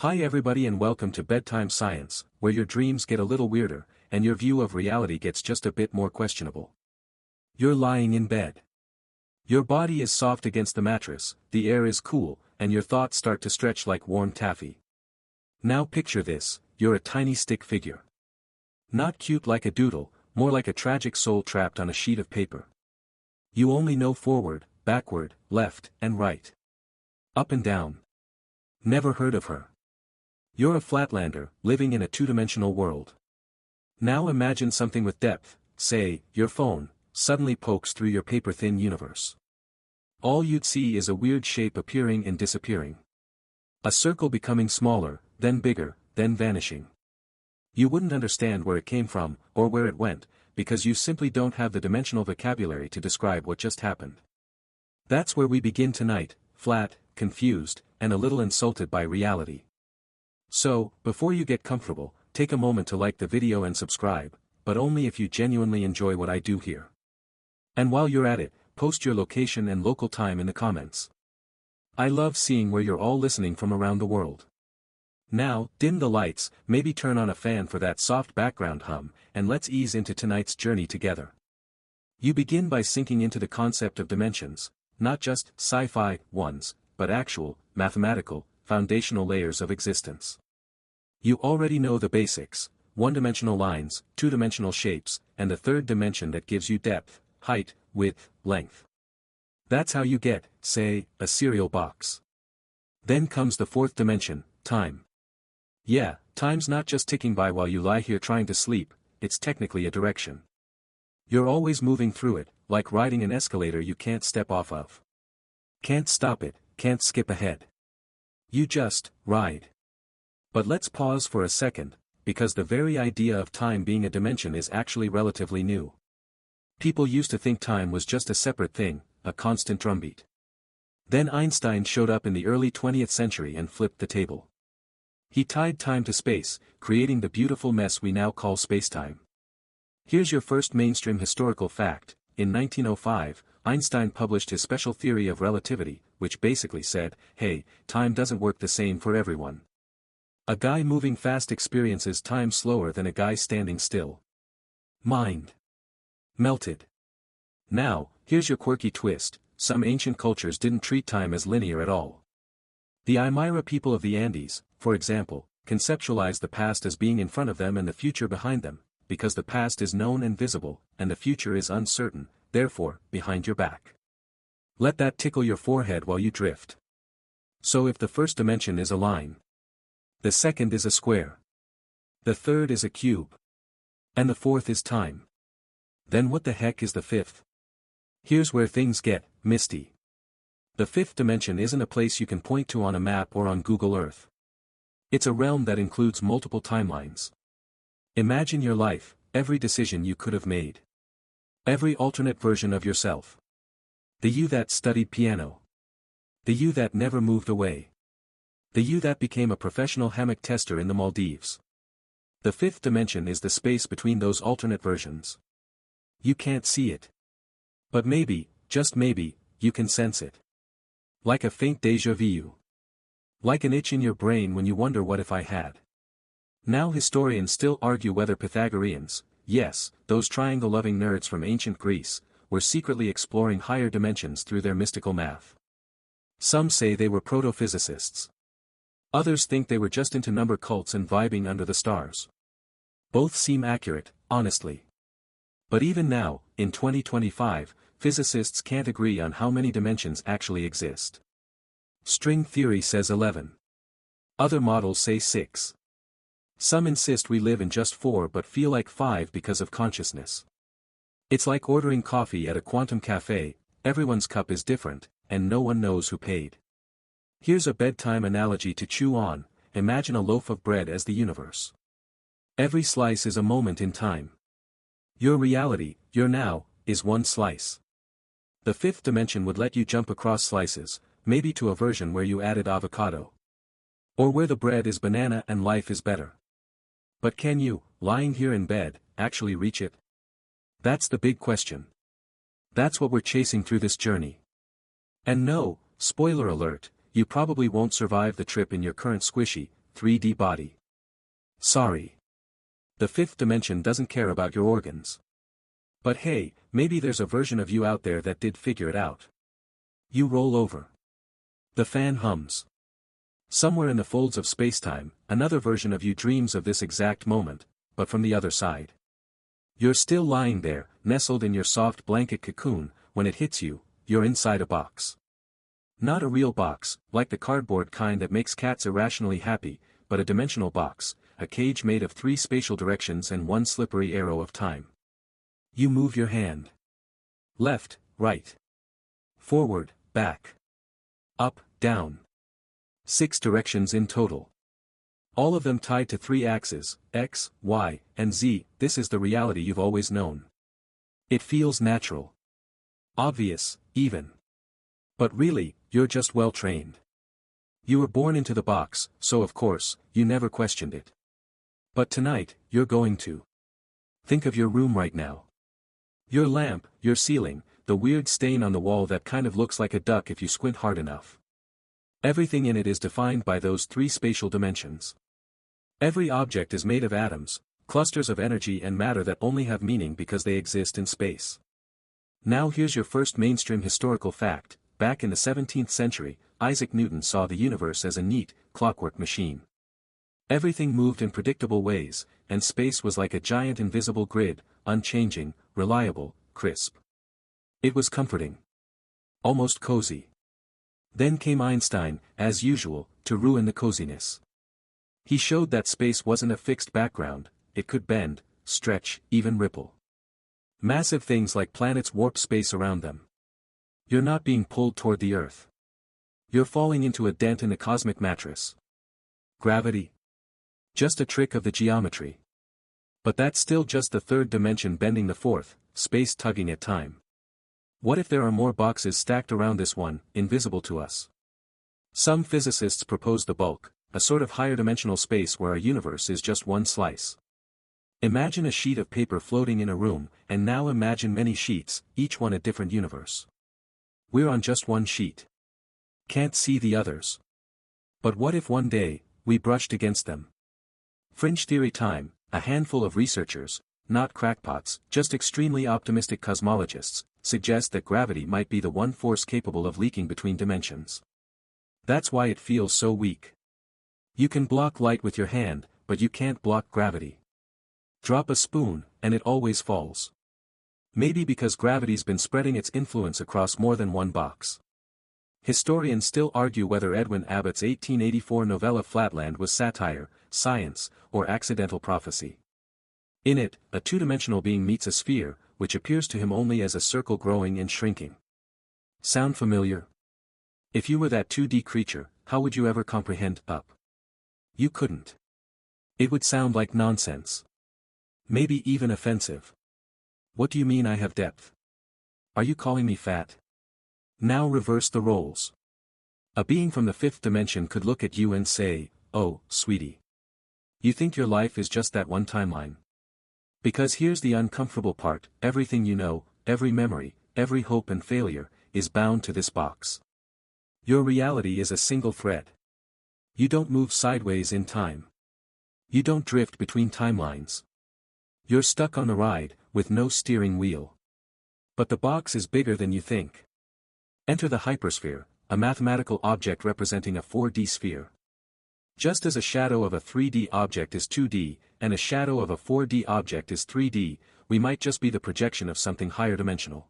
Hi everybody and welcome to Bedtime Science, where your dreams get a little weirder, and your view of reality gets just a bit more questionable. You're lying in bed. Your body is soft against the mattress, the air is cool, and your thoughts start to stretch like warm taffy. Now picture this, you're a tiny stick figure. Not cute like a doodle, more like a tragic soul trapped on a sheet of paper. You only know forward, backward, left, and right. Up and down. Never heard of her. You're a flatlander, living in a two-dimensional world. Now imagine something with depth, say, your phone, suddenly pokes through your paper-thin universe. All you'd see is a weird shape appearing and disappearing. A circle becoming smaller, then bigger, then vanishing. You wouldn't understand where it came from, or where it went, because you simply don't have the dimensional vocabulary to describe what just happened. That's where we begin tonight, flat, confused, and a little insulted by reality. So, before you get comfortable, take a moment to like the video and subscribe, but only if you genuinely enjoy what I do here. And while you're at it, post your location and local time in the comments. I love seeing where you're all listening from around the world. Now, dim the lights, maybe turn on a fan for that soft background hum, and let's ease into tonight's journey together. You begin by sinking into the concept of dimensions, not just sci-fi ones, but actual, mathematical, foundational layers of existence. You already know the basics, one-dimensional lines, two-dimensional shapes, and a third dimension that gives you depth, height, width, length. That's how you get, say, a cereal box. Then comes the fourth dimension, time. Yeah, time's not just ticking by while you lie here trying to sleep, it's technically a direction. You're always moving through it, like riding an escalator you can't step off of. Can't stop it, can't skip ahead. You just ride. But let's pause for a second, because the very idea of time being a dimension is actually relatively new. People used to think time was just a separate thing, a constant drumbeat. Then Einstein showed up in the early 20th century and flipped the table. He tied time to space, creating the beautiful mess we now call spacetime. Here's your first mainstream historical fact. In 1905, Einstein published his special theory of relativity, which basically said, hey, time doesn't work the same for everyone. A guy moving fast experiences time slower than a guy standing still. Mind melted. Now, here's your quirky twist, some ancient cultures didn't treat time as linear at all. The Aymara people of the Andes, for example, conceptualized the past as being in front of them and the future behind them, because the past is known and visible, and the future is uncertain, therefore, behind your back. Let that tickle your forehead while you drift. So if the first dimension is a line, the second is a square, the third is a cube, and the fourth is time, then what the heck is the fifth? Here's where things get misty. The fifth dimension isn't a place you can point to on a map or on Google Earth. It's a realm that includes multiple timelines. Imagine your life, every decision you could have made. Every alternate version of yourself. The you that studied piano. The you that never moved away. The you that became a professional hammock tester in the Maldives. The fifth dimension is the space between those alternate versions. You can't see it. But maybe, just maybe, you can sense it. Like a faint déjà vu. Like an itch in your brain when you wonder what if I had. Now historians still argue whether Pythagoreans, yes, those triangle-loving nerds from ancient Greece, were secretly exploring higher dimensions through their mystical math. Some say they were proto-physicists. Others think they were just into number cults and vibing under the stars. Both seem accurate, honestly. But even now, in 2025, physicists can't agree on how many dimensions actually exist. String theory says 11. Other models say 6. Some insist we live in just 4 but feel like 5 because of consciousness. It's like ordering coffee at a quantum cafe, everyone's cup is different, and no one knows who paid. Here's a bedtime analogy to chew on. Imagine a loaf of bread as the universe. Every slice is a moment in time. Your reality, your now, is one slice. The fifth dimension would let you jump across slices, maybe to a version where you added avocado. Or where the bread is banana and life is better. But can you, lying here in bed, actually reach it? That's the big question. That's what we're chasing through this journey. And no, spoiler alert, you probably won't survive the trip in your current squishy, 3D body. Sorry. The fifth dimension doesn't care about your organs. But hey, maybe there's a version of you out there that did figure it out. You roll over. The fan hums. Somewhere in the folds of spacetime, another version of you dreams of this exact moment, but from the other side. You're still lying there, nestled in your soft blanket cocoon, when it hits you, you're inside a box. Not a real box, like the cardboard kind that makes cats irrationally happy, but a dimensional box, a cage made of 3 spatial directions and 1 slippery arrow of time. You move your hand. Left, right. Forward, back. Up, down. 6 directions in total. All of them tied to 3 axes, X, Y, and Z. This is the reality you've always known. It feels natural. Obvious, even. But really, you're just well trained. You were born into the box, so of course, you never questioned it. But tonight, you're going to. Think of your room right now. Your lamp, your ceiling, the weird stain on the wall that kind of looks like a duck if you squint hard enough. Everything in it is defined by those 3 spatial dimensions. Every object is made of atoms, clusters of energy and matter that only have meaning because they exist in space. Now here's your first mainstream historical fact. Back in the 17th century, Isaac Newton saw the universe as a neat, clockwork machine. Everything moved in predictable ways, and space was like a giant invisible grid, unchanging, reliable, crisp. It was comforting. Almost cozy. Then came Einstein, as usual, to ruin the coziness. He showed that space wasn't a fixed background, it could bend, stretch, even ripple. Massive things like planets warp space around them. You're not being pulled toward the Earth. You're falling into a dent in the cosmic mattress. Gravity? Just a trick of the geometry. But that's still just the 3rd dimension bending the 4th, space tugging at time. What if there are more boxes stacked around this one, invisible to us? Some physicists propose the bulk, a sort of higher dimensional space where our universe is just one slice. Imagine a sheet of paper floating in a room, and now imagine many sheets, each one a different universe. We're on just one sheet. Can't see the others. But what if one day, we brushed against them? Fringe theory time, a handful of researchers, not crackpots, just extremely optimistic cosmologists, suggest that gravity might be the one force capable of leaking between dimensions. That's why it feels so weak. You can block light with your hand, but you can't block gravity. Drop a spoon, and it always falls. Maybe because gravity's been spreading its influence across more than one box. Historians still argue whether Edwin Abbott's 1884 novella Flatland was satire, science, or accidental prophecy. In it, a 2-dimensional being meets a sphere, which appears to him only as a circle growing and shrinking. Sound familiar? If you were that 2D creature, how would you ever comprehend up? You couldn't. It would sound like nonsense. Maybe even offensive. What do you mean I have depth? Are you calling me fat? Now reverse the roles. A being from the 5th dimension could look at you and say, "Oh, sweetie. You think your life is just that one timeline?" Because here's the uncomfortable part, everything you know, every memory, every hope and failure, is bound to this box. Your reality is a single thread. You don't move sideways in time. You don't drift between timelines. You're stuck on the ride, with no steering wheel. But the box is bigger than you think. Enter the hypersphere, a mathematical object representing a 4D sphere. Just as a shadow of a 3D object is 2D, and a shadow of a 4D object is 3D, we might just be the projection of something higher dimensional.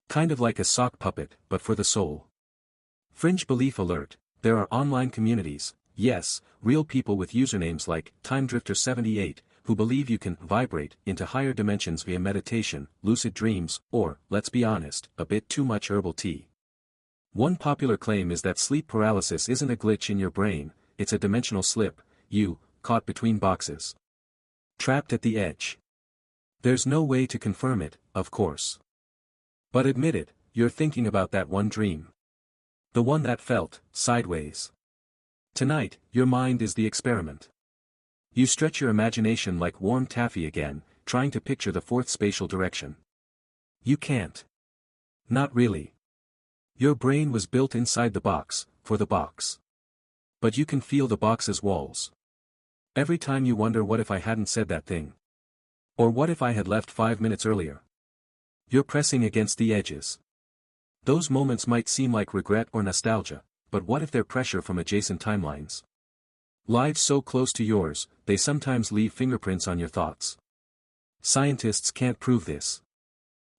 Kind of like a sock puppet, but for the soul. Fringe belief alert, there are online communities, yes, real people with usernames like TimeDrifter78, who believe you can vibrate into higher dimensions via meditation, lucid dreams, or, let's be honest, a bit too much herbal tea. One popular claim is that sleep paralysis isn't a glitch in your brain, it's a dimensional slip, you, caught between boxes. Trapped at the edge. There's no way to confirm it, of course. But admit it, you're thinking about that one dream. The one that felt sideways. Tonight, your mind is the experiment. You stretch your imagination like warm taffy again, trying to picture the 4th spatial direction. You can't. Not really. Your brain was built inside the box, for the box. But you can feel the box's walls. Every time you wonder, what if I hadn't said that thing? Or what if I had left 5 minutes earlier? You're pressing against the edges. Those moments might seem like regret or nostalgia, but what if they're pressure from adjacent timelines? Lives so close to yours, they sometimes leave fingerprints on your thoughts. Scientists can't prove this.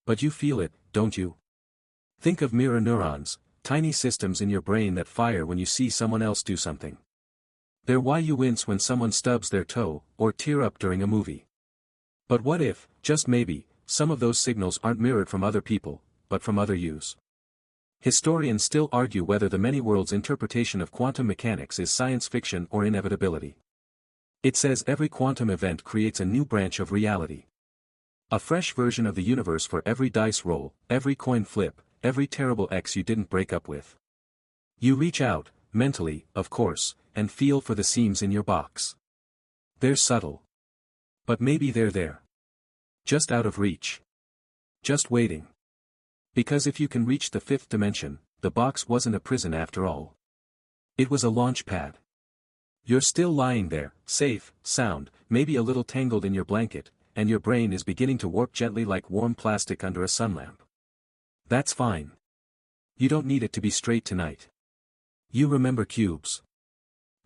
But you feel it, don't you? Think of mirror neurons, tiny systems in your brain that fire when you see someone else do something. They're why you wince when someone stubs their toe, or tear up during a movie. But what if, just maybe, some of those signals aren't mirrored from other people, but from other yous? Historians still argue whether the many worlds interpretation of quantum mechanics is science fiction or inevitability. It says every quantum event creates a new branch of reality. A fresh version of the universe for every dice roll, every coin flip, every terrible ex you didn't break up with. You reach out, mentally, of course, and feel for the seams in your box. They're subtle. But maybe they're there. Just out of reach. Just waiting. Because if you can reach the fifth dimension, the box wasn't a prison after all. It was a launch pad. You're still lying there, safe, sound, maybe a little tangled in your blanket, and your brain is beginning to warp gently like warm plastic under a sunlamp. That's fine. You don't need it to be straight tonight. You remember cubes.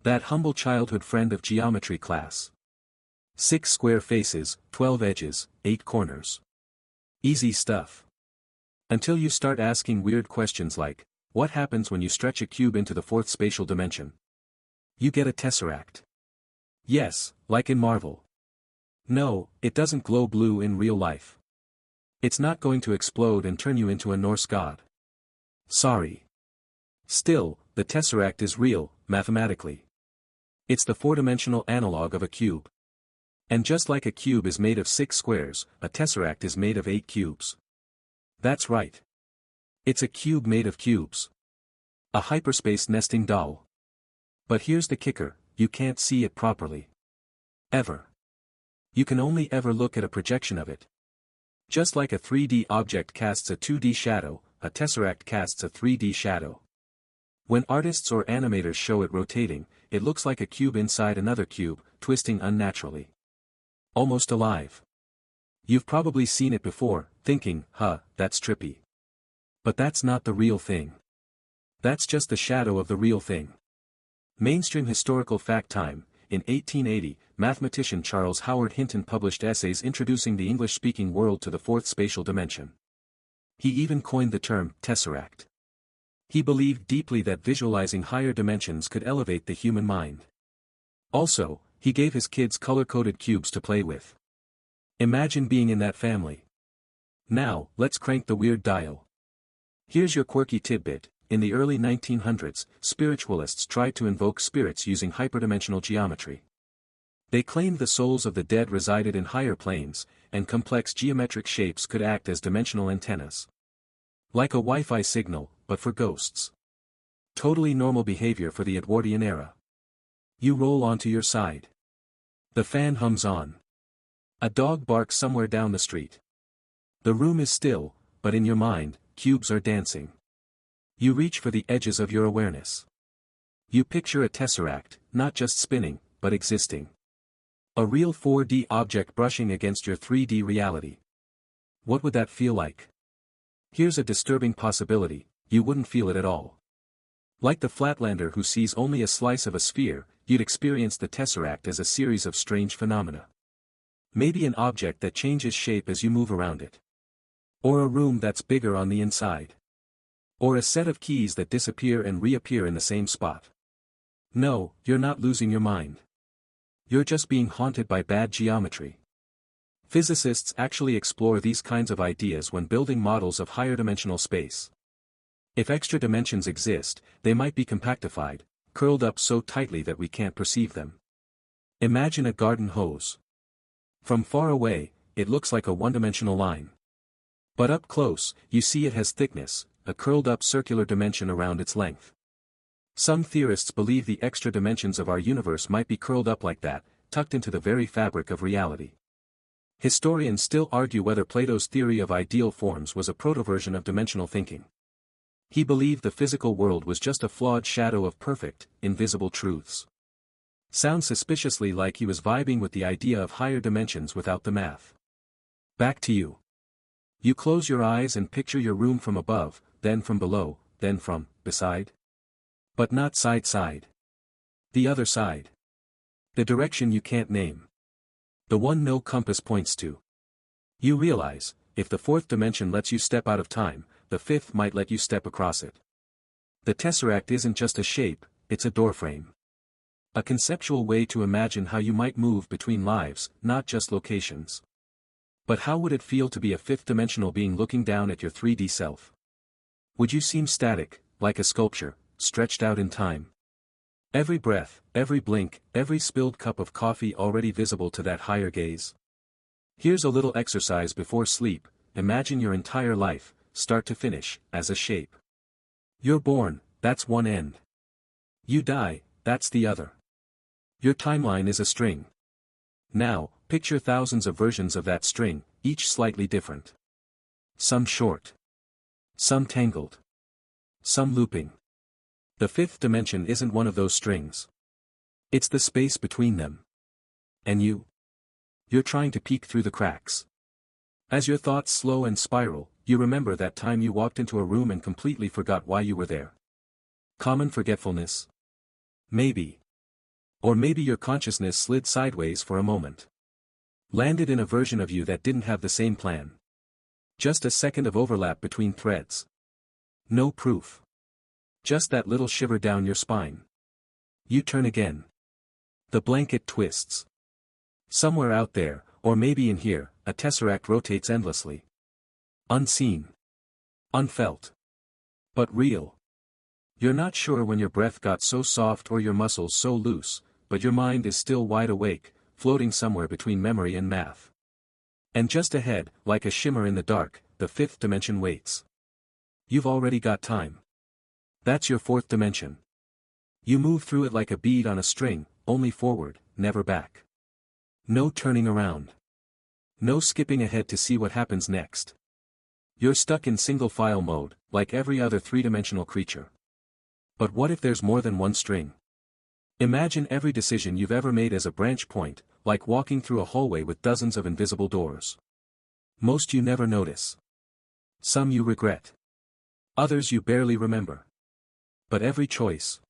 That humble childhood friend of geometry class. 6 square faces, 12 edges, 8 corners. Easy stuff. Until you start asking weird questions like, what happens when you stretch a cube into the fourth spatial dimension? You get a tesseract. Yes, like in Marvel. No, it doesn't glow blue in real life. It's not going to explode and turn you into a Norse god. Sorry. Still, the tesseract is real, mathematically. It's the four-dimensional analog of a cube. And just like a cube is made of 6 squares, a tesseract is made of 8 cubes. That's right. It's a cube made of cubes. A hyperspace nesting doll. But here's the kicker, you can't see it properly. Ever. You can only ever look at a projection of it. Just like a 3D object casts a 2D shadow, a tesseract casts a 3D shadow. When artists or animators show it rotating, it looks like a cube inside another cube, twisting unnaturally. Almost alive. You've probably seen it before, thinking, that's trippy. But that's not the real thing. That's just the shadow of the real thing. Mainstream historical fact time. In 1880, mathematician Charles Howard Hinton published essays introducing the English-speaking world to the fourth spatial dimension. He even coined the term tesseract. He believed deeply that visualizing higher dimensions could elevate the human mind. Also, he gave his kids color-coded cubes to play with. Imagine being in that family. Now, let's crank the weird dial. Here's your quirky tidbit. In the early 1900s, spiritualists tried to invoke spirits using hyperdimensional geometry. They claimed the souls of the dead resided in higher planes, and complex geometric shapes could act as dimensional antennas. Like a Wi-Fi signal, but for ghosts. Totally normal behavior for the Edwardian era. You roll onto your side. The fan hums on. A dog barks somewhere down the street. The room is still, but in your mind, cubes are dancing. You reach for the edges of your awareness. You picture a tesseract, not just spinning, but existing. A real 4D object brushing against your 3D reality. What would that feel like? Here's a disturbing possibility, you wouldn't feel it at all. Like the flatlander who sees only a slice of a sphere, you'd experience the tesseract as a series of strange phenomena. Maybe an object that changes shape as you move around it. Or a room that's bigger on the inside. Or a set of keys that disappear and reappear in the same spot. No, you're not losing your mind. You're just being haunted by bad geometry. Physicists actually explore these kinds of ideas when building models of higher dimensional space. If extra dimensions exist, they might be compactified, curled up so tightly that we can't perceive them. Imagine a garden hose. From far away, it looks like a one-dimensional line. But up close, you see it has thickness, a curled-up circular dimension around its length. Some theorists believe the extra dimensions of our universe might be curled up like that, tucked into the very fabric of reality. Historians still argue whether Plato's theory of ideal forms was a proto-version of dimensional thinking. He believed the physical world was just a flawed shadow of perfect, invisible truths. Sounds suspiciously like he was vibing with the idea of higher dimensions without the math. Back to you. You close your eyes and picture your room from above, then from below, then from beside. But not side. The other side. The direction you can't name. The one no compass points to. You realize, if the fourth dimension lets you step out of time, the fifth might let you step across it. The Tesseract isn't just a shape, it's a doorframe. A conceptual way to imagine how you might move between lives, not just locations. But how would it feel to be a fifth-dimensional being looking down at your 3D self? Would you seem static, like a sculpture, stretched out in time? Every breath, every blink, every spilled cup of coffee already visible to that higher gaze? Here's a little exercise before sleep. Imagine your entire life, start to finish, as a shape. You're born, that's one end. You die, that's the other. Your timeline is a string. Now, picture thousands of versions of that string, each slightly different. Some short. Some tangled. Some looping. The fifth dimension isn't one of those strings. It's the space between them. And you? You're trying to peek through the cracks. As your thoughts slow and spiral, you remember that time you walked into a room and completely forgot why you were there. Common forgetfulness? Maybe. Or maybe your consciousness slid sideways for a moment. Landed in a version of you that didn't have the same plan. Just a second of overlap between threads. No proof. Just that little shiver down your spine. You turn again. The blanket twists. Somewhere out there, or maybe in here, a tesseract rotates endlessly. Unseen. Unfelt. But real. You're not sure when your breath got so soft or your muscles so loose, but your mind is still wide awake, floating somewhere between memory and math. And just ahead, like a shimmer in the dark, the fifth dimension waits. You've already got time. That's your fourth dimension. You move through it like a bead on a string, only forward, never back. No turning around. No skipping ahead to see what happens next. You're stuck in single-file mode, like every other three-dimensional creature. But what if there's more than one string? Imagine every decision you've ever made as a branch point, like walking through a hallway with dozens of invisible doors. Most you never notice. Some you regret. Others you barely remember. But every choice.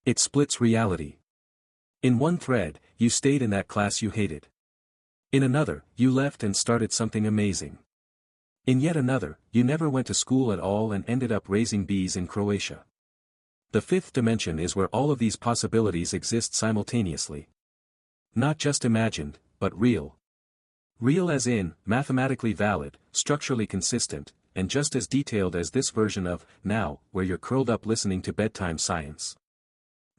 It splits reality. In one thread, you stayed in that class you hated. In another, you left and started something amazing. In yet another, you never went to school at all and ended up raising bees in Croatia. The fifth dimension is where all of these possibilities exist simultaneously. Not just imagined, but real. Real as in, mathematically valid, structurally consistent, and just as detailed as this version of Now, where you're curled up listening to bedtime science.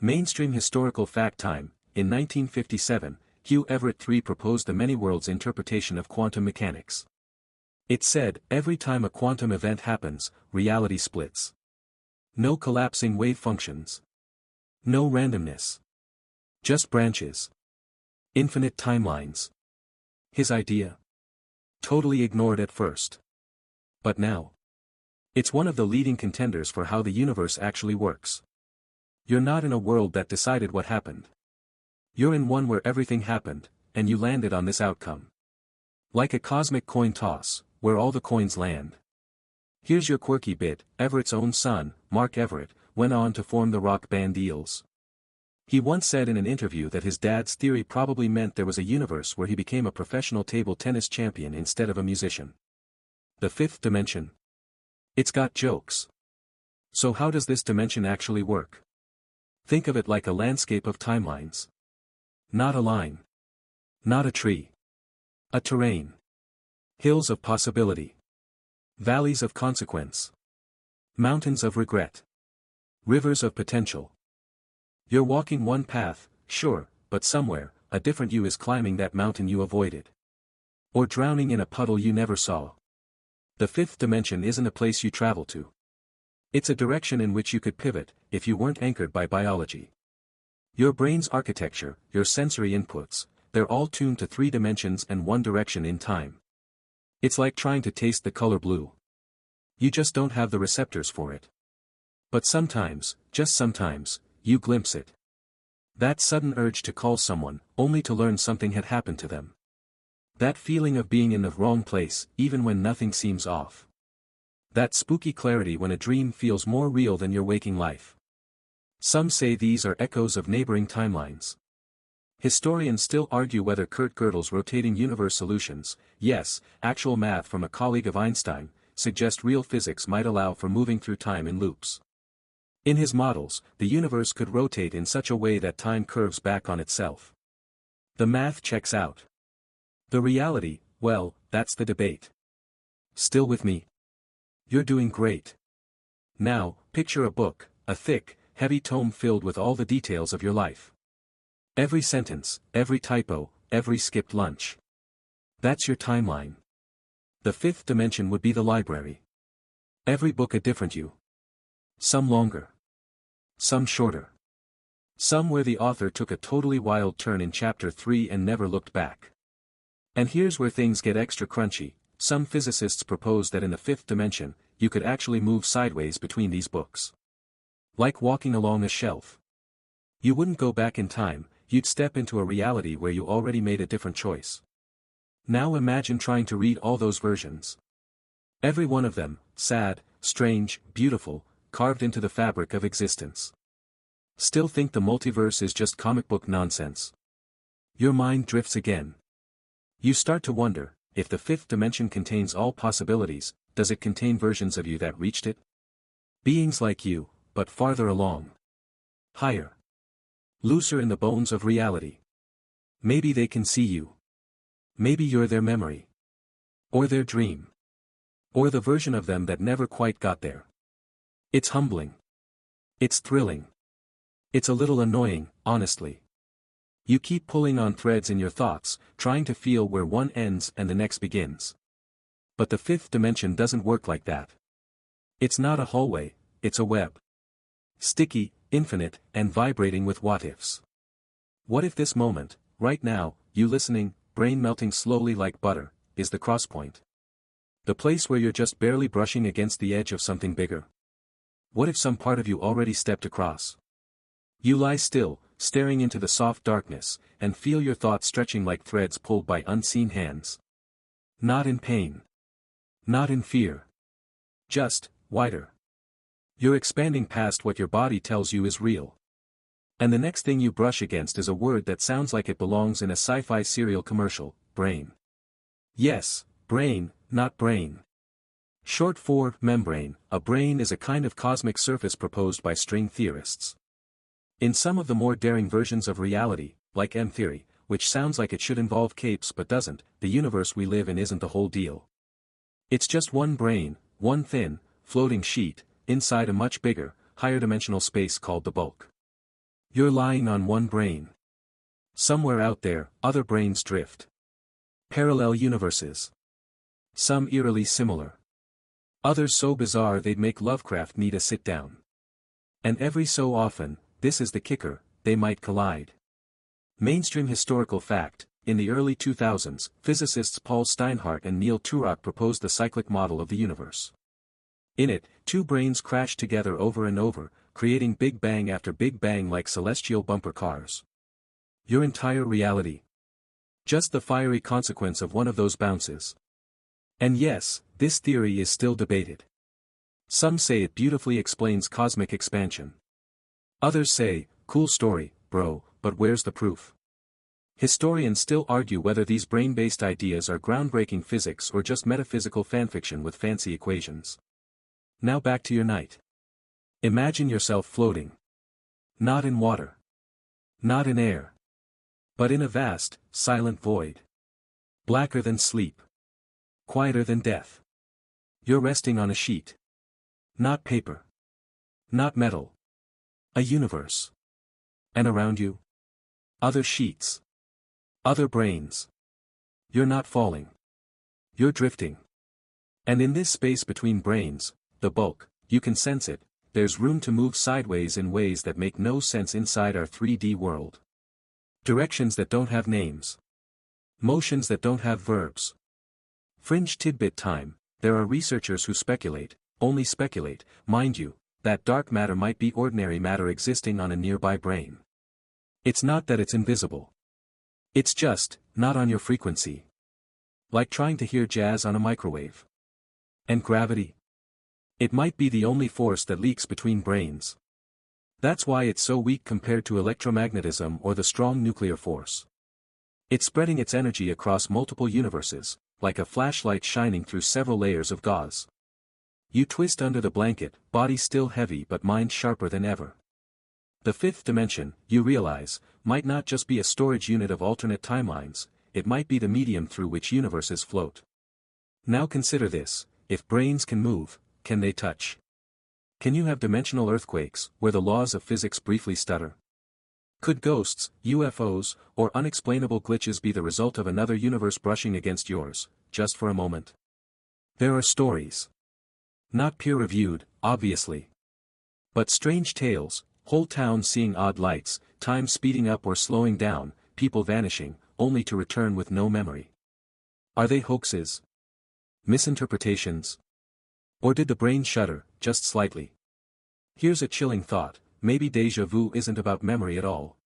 Mainstream historical fact time. In 1957, Hugh Everett III proposed the many-worlds interpretation of quantum mechanics. It said, every time a quantum event happens, reality splits. No collapsing wave functions. No randomness. Just branches. Infinite timelines. His idea? Totally ignored at first. But now? It's one of the leading contenders for how the universe actually works. You're not in a world that decided what happened. You're in one where everything happened, and you landed on this outcome. Like a cosmic coin toss, where all the coins land. Here's your quirky bit. Everett's own son, Mark Everett, went on to form the rock band Eels. He once said in an interview that his dad's theory probably meant there was a universe where he became a professional table tennis champion instead of a musician. The fifth dimension. It's got jokes. So how does this dimension actually work? Think of it like a landscape of timelines. Not a line. Not a tree. A terrain. Hills of possibility. Valleys of consequence. Mountains of regret. Rivers of potential. You're walking one path, sure, but somewhere, a different you is climbing that mountain you avoided. Or drowning in a puddle you never saw. The fifth dimension isn't a place you travel to. It's a direction in which you could pivot, if you weren't anchored by biology. Your brain's architecture, your sensory inputs, they're all tuned to 3 dimensions and one direction in time. It's like trying to taste the color blue. You just don't have the receptors for it. But sometimes, just sometimes, you glimpse it. That sudden urge to call someone, only to learn something had happened to them. That feeling of being in the wrong place, even when nothing seems off. That spooky clarity when a dream feels more real than your waking life. Some say these are echoes of neighboring timelines. Historians still argue whether Kurt Gödel's rotating universe solutions, yes, actual math from a colleague of Einstein, suggest real physics might allow for moving through time in loops. In his models, the universe could rotate in such a way that time curves back on itself. The math checks out. The reality, well, that's the debate. Still with me? You're doing great. Now, picture a book, a thick, heavy tome filled with all the details of your life. Every sentence, every typo, every skipped lunch. That's your timeline. The fifth dimension would be the library. Every book a different you. Some longer. Some shorter. Some where the author took a totally wild turn in chapter 3 and never looked back. And here's where things get extra crunchy. Some physicists propose that in the fifth dimension, you could actually move sideways between these books. Like walking along a shelf. You wouldn't go back in time, you'd step into a reality where you already made a different choice. Now imagine trying to read all those versions. Every one of them, sad, strange, beautiful, carved into the fabric of existence. Still think the multiverse is just comic book nonsense? Your mind drifts again. You start to wonder, if the fifth dimension contains all possibilities, does it contain versions of you that reached it? Beings like you, but farther along. Higher. Looser in the bones of reality. Maybe they can see you. Maybe you're their memory. Or their dream. Or the version of them that never quite got there. It's humbling. It's thrilling. It's a little annoying, honestly. You keep pulling on threads in your thoughts, trying to feel where one ends and the next begins. But the fifth dimension doesn't work like that. It's not a hallway, it's a web. Sticky, infinite, and vibrating with what-ifs. What if this moment, right now, you listening, brain melting slowly like butter, is the crosspoint? The place where you're just barely brushing against the edge of something bigger. What if some part of you already stepped across? You lie still, staring into the soft darkness, and feel your thoughts stretching like threads pulled by unseen hands. Not in pain. Not in fear. Just, wider. You're expanding past what your body tells you is real. And the next thing you brush against is a word that sounds like it belongs in a sci-fi cereal commercial, brain. Yes, brain, not brain. Short for membrane. A brain is a kind of cosmic surface proposed by string theorists. In some of the more daring versions of reality, like M-theory, which sounds like it should involve capes but doesn't, the universe we live in isn't the whole deal. It's just one brain, one thin, floating sheet, inside a much bigger, higher dimensional space called the bulk. You're lying on one brain. Somewhere out there, other brains drift. Parallel universes. Some eerily similar. Others so bizarre they'd make Lovecraft need a sit-down. And every so often, this is the kicker, they might collide. Mainstream historical fact, in the early 2000s, physicists Paul Steinhardt and Neil Turok proposed the cyclic model of the universe. In it, two brains crash together over and over, creating Big Bang after Big Bang like celestial bumper cars. Your entire reality. Just the fiery consequence of one of those bounces. And yes, this theory is still debated. Some say it beautifully explains cosmic expansion. Others say, cool story, bro, but where's the proof? Historians still argue whether these brain-based ideas are groundbreaking physics or just metaphysical fanfiction with fancy equations. Now back to your night. Imagine yourself floating. Not in water. Not in air. But in a vast, silent void. Blacker than sleep. Quieter than death. You're resting on a sheet. Not paper. Not metal. A universe. And around you? Other sheets. Other brains. You're not falling. You're drifting. And in this space between brains, the bulk, you can sense it, there's room to move sideways in ways that make no sense inside our 3D world. Directions that don't have names. Motions that don't have verbs. Fringe tidbit time, there are researchers who speculate, only speculate, mind you, that dark matter might be ordinary matter existing on a nearby brain. It's not that it's invisible. It's just, not on your frequency. Like trying to hear jazz on a microwave. And gravity? It might be the only force that leaks between brains. That's why it's so weak compared to electromagnetism or the strong nuclear force. It's spreading its energy across multiple universes, like a flashlight shining through several layers of gauze. You twist under the blanket, body still heavy but mind sharper than ever. The fifth dimension, you realize, might not just be a storage unit of alternate timelines, it might be the medium through which universes float. Now consider this, if brains can move, can they touch? Can you have dimensional earthquakes, where the laws of physics briefly stutter? Could ghosts, UFOs, or unexplainable glitches be the result of another universe brushing against yours, just for a moment? There are stories. Not peer-reviewed, obviously. But strange tales, whole towns seeing odd lights, time speeding up or slowing down, people vanishing, only to return with no memory. Are they hoaxes? Misinterpretations? Or did the brain shudder, just slightly? Here's a chilling thought, maybe déjà vu isn't about memory at all.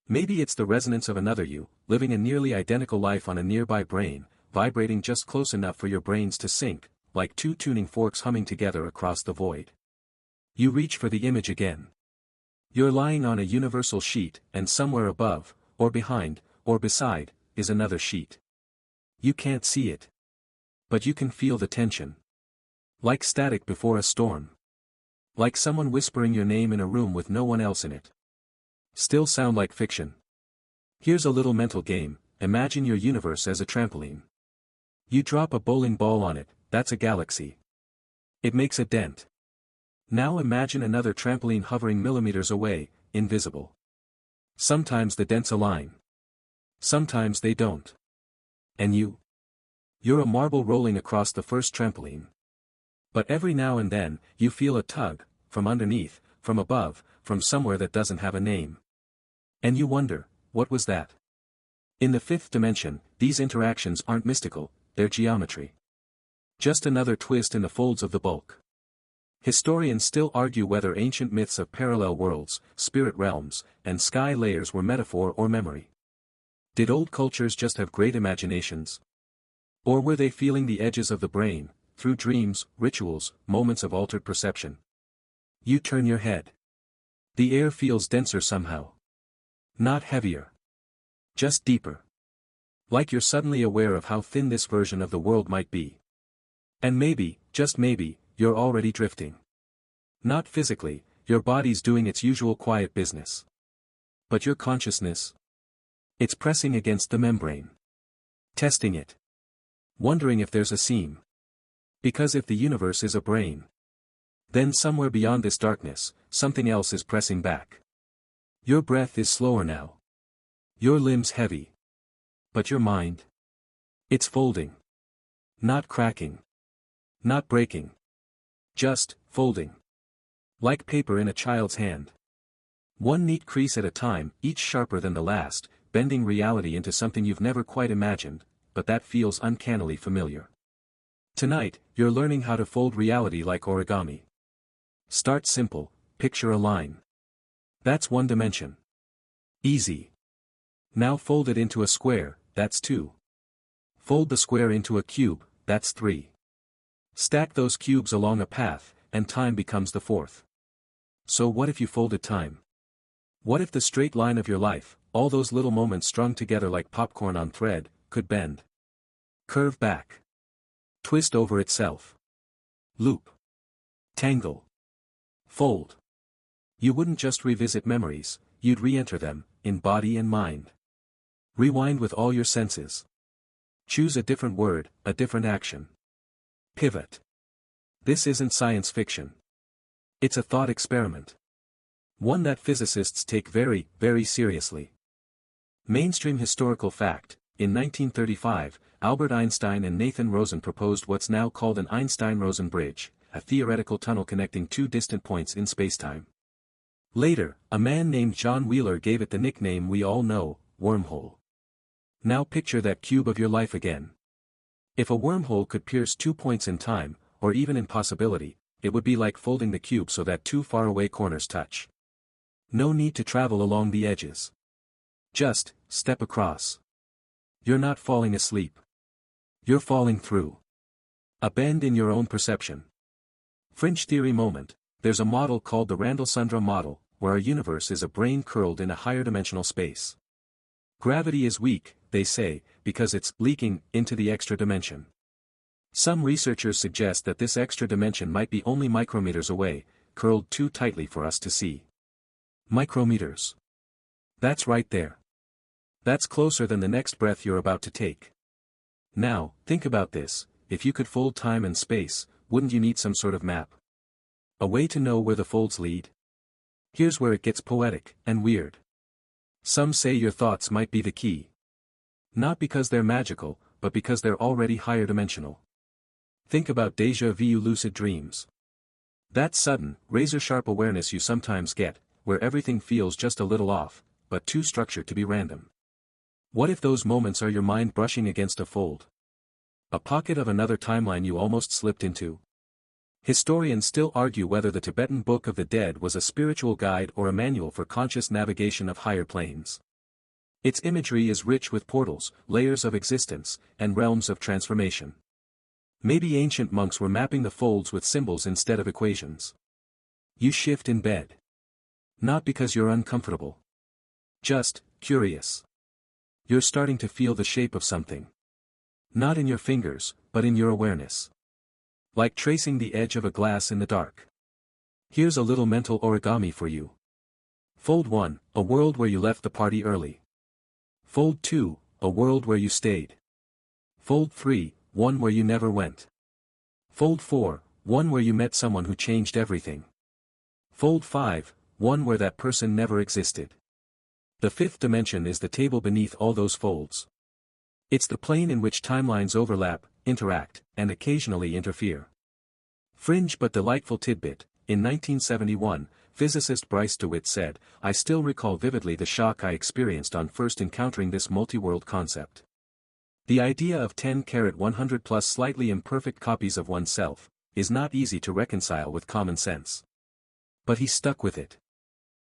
Maybe it's the resonance of another you, living a nearly identical life on a nearby brain, vibrating just close enough for your brains to sync, like two tuning forks humming together across the void. You reach for the image again. You're lying on a universal sheet, and somewhere above, or behind, or beside, is another sheet. You can't see it. But you can feel the tension. Like static before a storm. Like someone whispering your name in a room with no one else in it. Still sound like fiction. Here's a little mental game, imagine your universe as a trampoline. You drop a bowling ball on it, that's a galaxy. It makes a dent. Now imagine another trampoline hovering millimeters away, invisible. Sometimes the dents align. Sometimes they don't. And you? You're a marble rolling across the first trampoline. But every now and then, you feel a tug, from underneath, from above, from somewhere that doesn't have a name. And you wonder, what was that? In the fifth dimension, these interactions aren't mystical, they're geometry. Just another twist in the folds of the bulk. Historians still argue whether ancient myths of parallel worlds, spirit realms, and sky layers were metaphor or memory. Did old cultures just have great imaginations? Or were they feeling the edges of the brain, through dreams, rituals, moments of altered perception? You turn your head. The air feels denser somehow. Not heavier. Just deeper. Like you're suddenly aware of how thin this version of the world might be. And maybe, just maybe, you're already drifting. Not physically, your body's doing its usual quiet business. But your consciousness? It's pressing against the membrane. Testing it. Wondering if there's a seam. Because if the universe is a brain, then somewhere beyond this darkness, something else is pressing back. Your breath is slower now. Your limbs heavy. But your mind? It's folding. Not cracking. Not breaking. Just, folding. Like paper in a child's hand. One neat crease at a time, each sharper than the last, bending reality into something you've never quite imagined, but that feels uncannily familiar. Tonight, you're learning how to fold reality like origami. Start simple, picture a line. That's one dimension. Easy. Now fold it into a square, that's two. Fold the square into a cube, that's three. Stack those cubes along a path, and time becomes the fourth. So what if you folded time? What if the straight line of your life, all those little moments strung together like popcorn on thread, could bend? Curve back. Twist over itself. Loop. Tangle. Fold. You wouldn't just revisit memories, you'd re-enter them, in body and mind. Rewind with all your senses. Choose a different word, a different action. Pivot. This isn't science fiction. It's a thought experiment. One that physicists take very, very seriously. Mainstream historical fact: in 1935, Albert Einstein and Nathan Rosen proposed what's now called an Einstein-Rosen bridge, a theoretical tunnel connecting two distant points in spacetime. Later, a man named John Wheeler gave it the nickname we all know, wormhole. Now picture that cube of your life again. If a wormhole could pierce 2 points in time, or even in possibility, it would be like folding the cube so that two faraway corners touch. No need to travel along the edges. Just step across. You're not falling asleep. You're falling through. A bend in your own perception. Fringe theory moment. There's a model called the Randall-Sundrum model, where our universe is a brain curled in a higher dimensional space. Gravity is weak, they say, because it's leaking into the extra dimension. Some researchers suggest that this extra dimension might be only micrometers away, curled too tightly for us to see. Micrometers. That's right there. That's closer than the next breath you're about to take. Now, think about this, if you could fold time and space, wouldn't you need some sort of map? A way to know where the folds lead? Here's where it gets poetic and weird. Some say your thoughts might be the key. Not because they're magical, but because they're already higher dimensional. Think about déjà vu lucid dreams. That sudden, razor-sharp awareness you sometimes get, where everything feels just a little off, but too structured to be random. What if those moments are your mind brushing against a fold? A pocket of another timeline you almost slipped into? Historians still argue whether the Tibetan Book of the Dead was a spiritual guide or a manual for conscious navigation of higher planes. Its imagery is rich with portals, layers of existence, and realms of transformation. Maybe ancient monks were mapping the folds with symbols instead of equations. You shift in bed. Not because you're uncomfortable. Just curious. You're starting to feel the shape of something. Not in your fingers, but in your awareness. Like tracing the edge of a glass in the dark. Here's a little mental origami for you. Fold 1, a world where you left the party early. Fold 2, a world where you stayed. Fold 3, one where you never went. Fold 4, one where you met someone who changed everything. Fold 5, one where that person never existed. The fifth dimension is the table beneath all those folds. It's the plane in which timelines overlap, interact, and occasionally interfere. Fringe but delightful tidbit, in 1971, physicist Bryce DeWitt said, "I still recall vividly the shock I experienced on first encountering this multi-world concept. The idea of 10-100 plus slightly imperfect copies of oneself, is not easy to reconcile with common sense." But he stuck with it.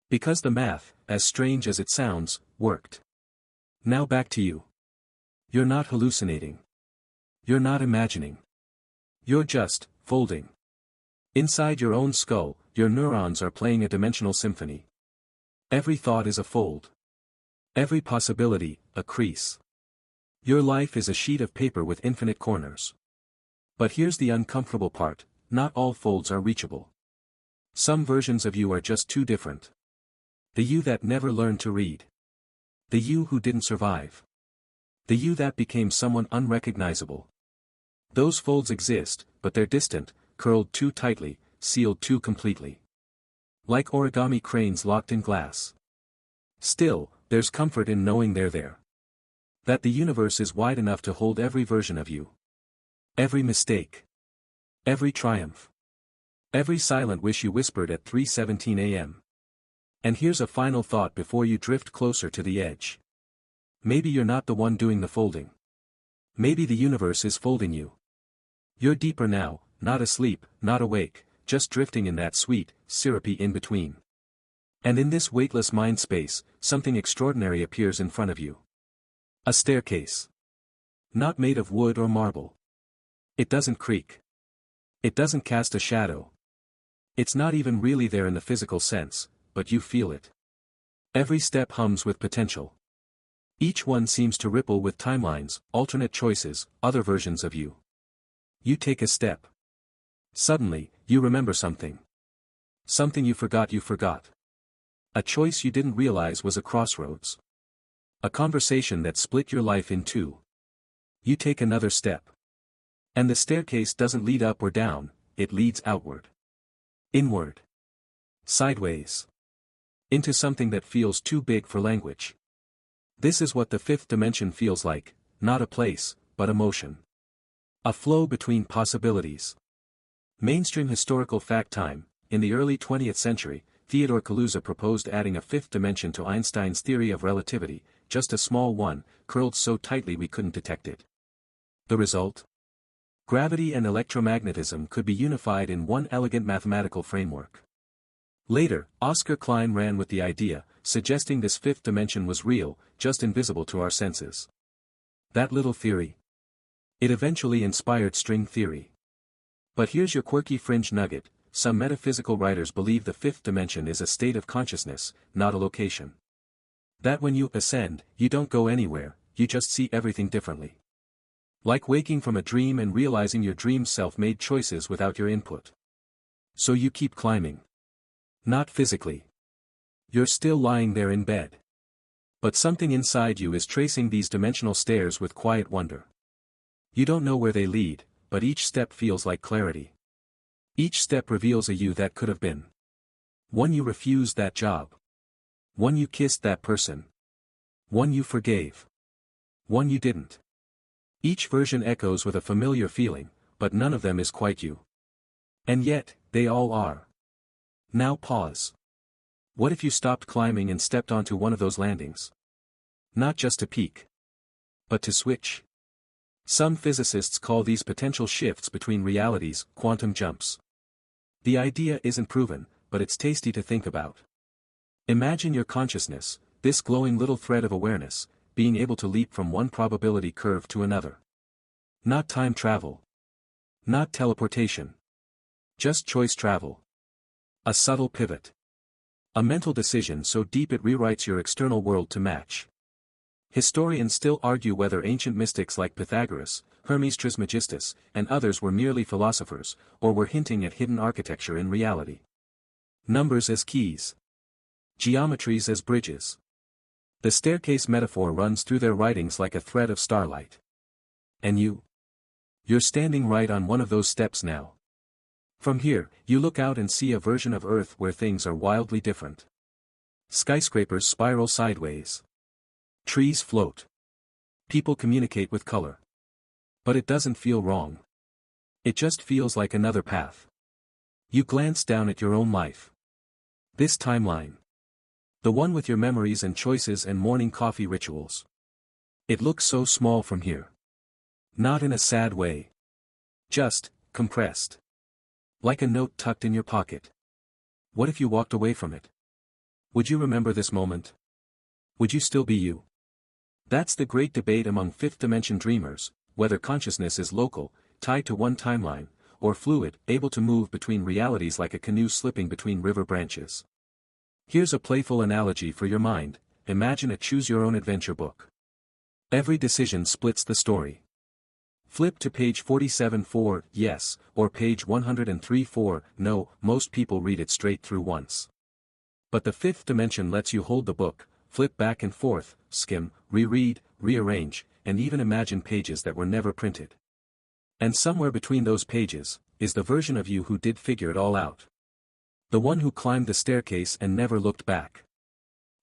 Because the math, as strange as it sounds, worked. Now back to you. You're not hallucinating. You're not imagining. You're just folding. Inside your own skull, your neurons are playing a dimensional symphony. Every thought is a fold. Every possibility, a crease. Your life is a sheet of paper with infinite corners. But here's the uncomfortable part, not all folds are reachable. Some versions of you are just too different. The you that never learned to read. The you who didn't survive. The you that became someone unrecognizable. Those folds exist, but they're distant, curled too tightly, sealed too completely. Like origami cranes locked in glass. Still, there's comfort in knowing they're there. That the universe is wide enough to hold every version of you. Every mistake. Every triumph. Every silent wish you whispered at 3:17 a.m. And here's a final thought before you drift closer to the edge. Maybe you're not the one doing the folding. Maybe the universe is folding you. You're deeper now, not asleep, not awake, just drifting in that sweet, syrupy in-between. And in this weightless mind space, something extraordinary appears in front of you. A staircase. Not made of wood or marble. It doesn't creak. It doesn't cast a shadow. It's not even really there in the physical sense, but you feel it. Every step hums with potential. Each one seems to ripple with timelines, alternate choices, other versions of you. You take a step. Suddenly, you remember something. Something you forgot. A choice you didn't realize was a crossroads. A conversation that split your life in two. You take another step. And the staircase doesn't lead up or down, it leads outward. Inward. Sideways. Into something that feels too big for language. This is what the fifth dimension feels like, not a place, but a motion. A flow between possibilities. Mainstream historical fact time, in the early 20th century, Theodore Kaluza proposed adding a fifth dimension to Einstein's theory of relativity, just a small one, curled so tightly we couldn't detect it. The result? Gravity and electromagnetism could be unified in one elegant mathematical framework. Later, Oscar Klein ran with the idea, suggesting this fifth dimension was real, just invisible to our senses. That little theory. It eventually inspired string theory. But here's your quirky fringe nugget: some metaphysical writers believe the fifth dimension is a state of consciousness, not a location. That when you ascend, you don't go anywhere, you just see everything differently. Like waking from a dream and realizing your dream self made choices without your input. So you keep climbing. Not physically. You're still lying there in bed. But something inside you is tracing these dimensional stairs with quiet wonder. You don't know where they lead, but each step feels like clarity. Each step reveals a you that could have been. One you refused that job. One you kissed that person. One you forgave. One you didn't. Each version echoes with a familiar feeling, but none of them is quite you. And yet, they all are. Now pause. What if you stopped climbing and stepped onto one of those landings? Not just to peek, but to switch. Some physicists call these potential shifts between realities quantum jumps. The idea isn't proven, but it's tasty to think about. Imagine your consciousness, this glowing little thread of awareness, being able to leap from one probability curve to another. Not time travel. Not teleportation. Just choice travel. A subtle pivot. A mental decision so deep it rewrites your external world to match. Historians still argue whether ancient mystics like Pythagoras, Hermes Trismegistus, and others were merely philosophers, or were hinting at hidden architecture in reality. Numbers as keys. Geometries as bridges. The staircase metaphor runs through their writings like a thread of starlight. And you? You're standing right on one of those steps now. From here, you look out and see a version of Earth where things are wildly different. Skyscrapers spiral sideways. Trees float. People communicate with color. But it doesn't feel wrong. It just feels like another path. You glance down at your own life. This timeline. The one with your memories and choices and morning coffee rituals. It looks so small from here. Not in a sad way. Just, compressed. Like a note tucked in your pocket. What if you walked away from it? Would you remember this moment? Would you still be you? That's the great debate among fifth-dimension dreamers, whether consciousness is local, tied to one timeline, or fluid, able to move between realities like a canoe slipping between river branches. Here's a playful analogy for your mind: imagine a choose-your-own-adventure book. Every decision splits the story. Flip to page 47 for yes, or page 103 for no. Most people read it straight through once. But the fifth dimension lets you hold the book, flip back and forth, skim, reread, rearrange, and even imagine pages that were never printed. And somewhere between those pages is the version of you who did figure it all out. The one who climbed the staircase and never looked back.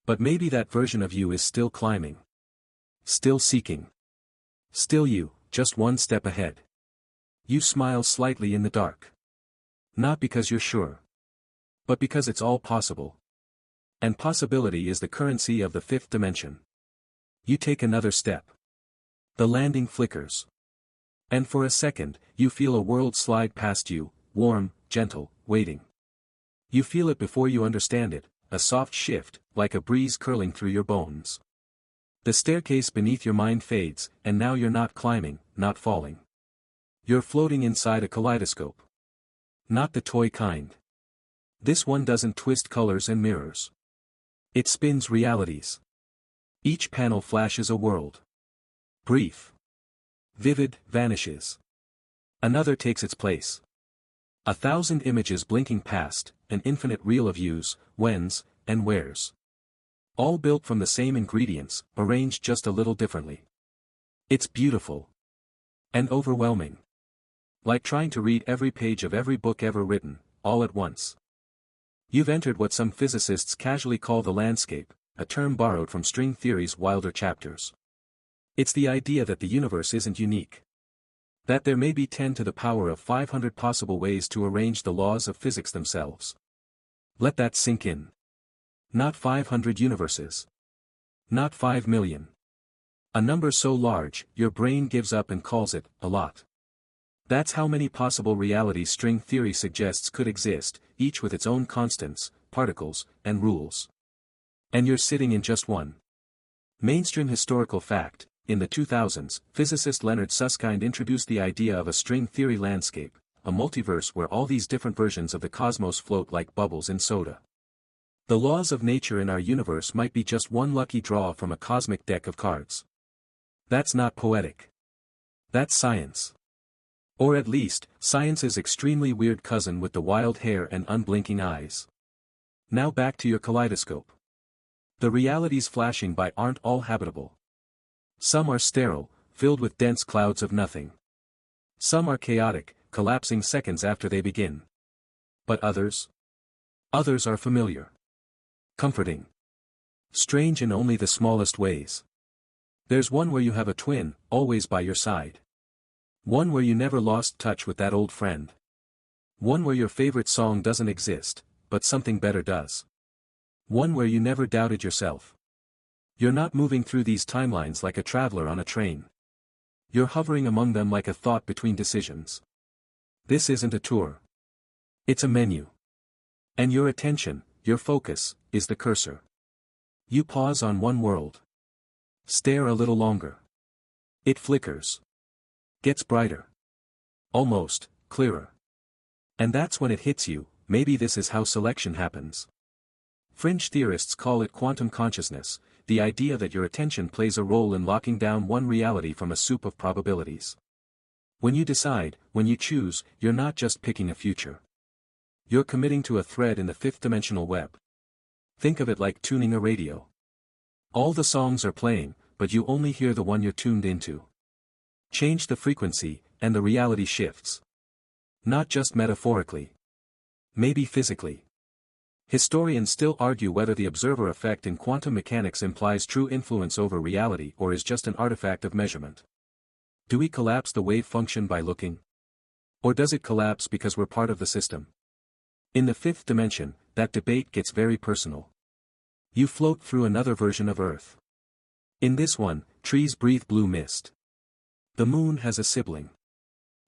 But maybe that version of you is still climbing. Still seeking. Still you, just one step ahead. You smile slightly in the dark. Not because you're sure. But because it's all possible. And possibility is the currency of the fifth dimension. You take another step. The landing flickers. And for a second, you feel a world slide past you, warm, gentle, waiting. You feel it before you understand it, a soft shift, like a breeze curling through your bones. The staircase beneath your mind fades, and now you're not climbing, not falling. You're floating inside a kaleidoscope. Not the toy kind. This one doesn't twist colors and mirrors. It spins realities. Each panel flashes a world. Brief. Vivid, vanishes. Another takes its place. 1,000 images blinking past, an infinite reel of yous, whens, and wheres. All built from the same ingredients, arranged just a little differently. It's beautiful. And overwhelming. Like trying to read every page of every book ever written, all at once. You've entered what some physicists casually call the landscape, a term borrowed from string theory's wilder chapters. It's the idea that the universe isn't unique. That there may be 10 to the power of 500 possible ways to arrange the laws of physics themselves. Let that sink in. Not 500 universes. Not 5 million. A number so large, your brain gives up and calls it a lot. That's how many possible realities string theory suggests could exist, each with its own constants, particles, and rules. And you're sitting in just one. Mainstream historical fact. In the 2000s, physicist Leonard Susskind introduced the idea of a string theory landscape, a multiverse where all these different versions of the cosmos float like bubbles in soda. The laws of nature in our universe might be just one lucky draw from a cosmic deck of cards. That's not poetic. That's science. Or at least, science's extremely weird cousin with the wild hair and unblinking eyes. Now back to your kaleidoscope. The realities flashing by aren't all habitable. Some are sterile, filled with dense clouds of nothing. Some are chaotic, collapsing seconds after they begin. But others? Others are familiar. Comforting. Strange in only the smallest ways. There's one where you have a twin, always by your side. One where you never lost touch with that old friend. One where your favorite song doesn't exist, but something better does. One where you never doubted yourself. You're not moving through these timelines like a traveler on a train. You're hovering among them like a thought between decisions. This isn't a tour. It's a menu. And your attention, your focus, is the cursor. You pause on one world. Stare a little longer. It flickers. Gets brighter. Almost, clearer. And that's when it hits you, maybe this is how selection happens. Fringe theorists call it quantum consciousness, the idea that your attention plays a role in locking down one reality from a soup of probabilities. When you decide, when you choose, you're not just picking a future. You're committing to a thread in the fifth-dimensional web. Think of it like tuning a radio. All the songs are playing, but you only hear the one you're tuned into. Change the frequency, and the reality shifts. Not just metaphorically. Maybe physically. Historians still argue whether the observer effect in quantum mechanics implies true influence over reality or is just an artifact of measurement. Do we collapse the wave function by looking? Or does it collapse because we're part of the system? In the fifth dimension, that debate gets very personal. You float through another version of Earth. In this one, trees breathe blue mist. The moon has a sibling.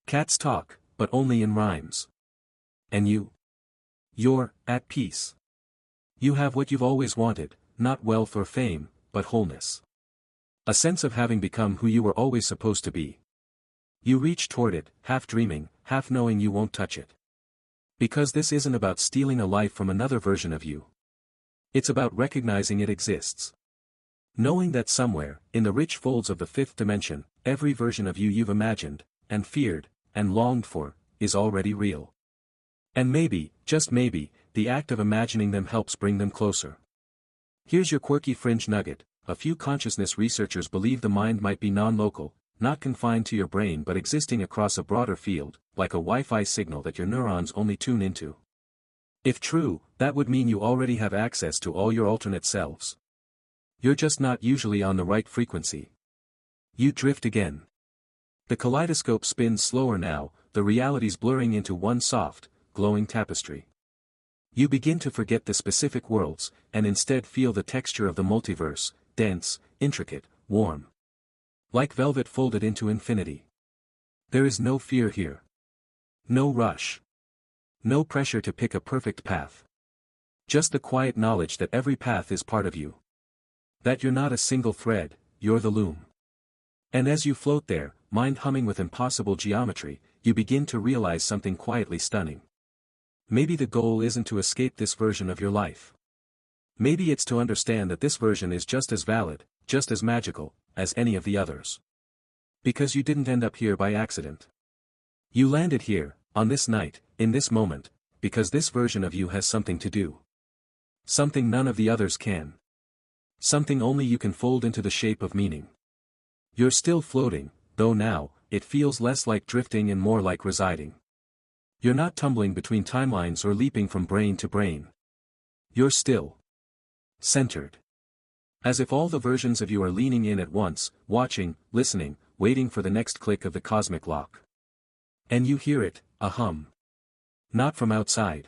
Cats talk, but only in rhymes. And you? You're at peace. You have what you've always wanted, not wealth or fame, but wholeness. A sense of having become who you were always supposed to be. You reach toward it, half dreaming, half knowing you won't touch it. Because this isn't about stealing a life from another version of you. It's about recognizing it exists. Knowing that somewhere, in the rich folds of the fifth dimension, every version of you you've imagined, and feared, and longed for, is already real. And maybe, just maybe, the act of imagining them helps bring them closer. Here's your quirky fringe nugget. A few consciousness researchers believe the mind might be non-local, not confined to your brain but existing across a broader field, like a Wi-Fi signal that your neurons only tune into. If true, that would mean you already have access to all your alternate selves. You're just not usually on the right frequency. You drift again. The kaleidoscope spins slower now, the realities blurring into one soft, glowing tapestry. You begin to forget the specific worlds, and instead feel the texture of the multiverse, dense, intricate, warm. Like velvet folded into infinity. There is no fear here. No rush. No pressure to pick a perfect path. Just the quiet knowledge that every path is part of you. That you're not a single thread, you're the loom. And as you float there, mind humming with impossible geometry, you begin to realize something quietly stunning. Maybe the goal isn't to escape this version of your life. Maybe it's to understand that this version is just as valid, just as magical, as any of the others. Because you didn't end up here by accident. You landed here, on this night, in this moment, because this version of you has something to do. Something none of the others can. Something only you can fold into the shape of meaning. You're still floating, though now, it feels less like drifting and more like residing. You're not tumbling between timelines or leaping from brain to brain. You're still. Centered. As if all the versions of you are leaning in at once, watching, listening, waiting for the next click of the cosmic lock. And you hear it, a hum. Not from outside.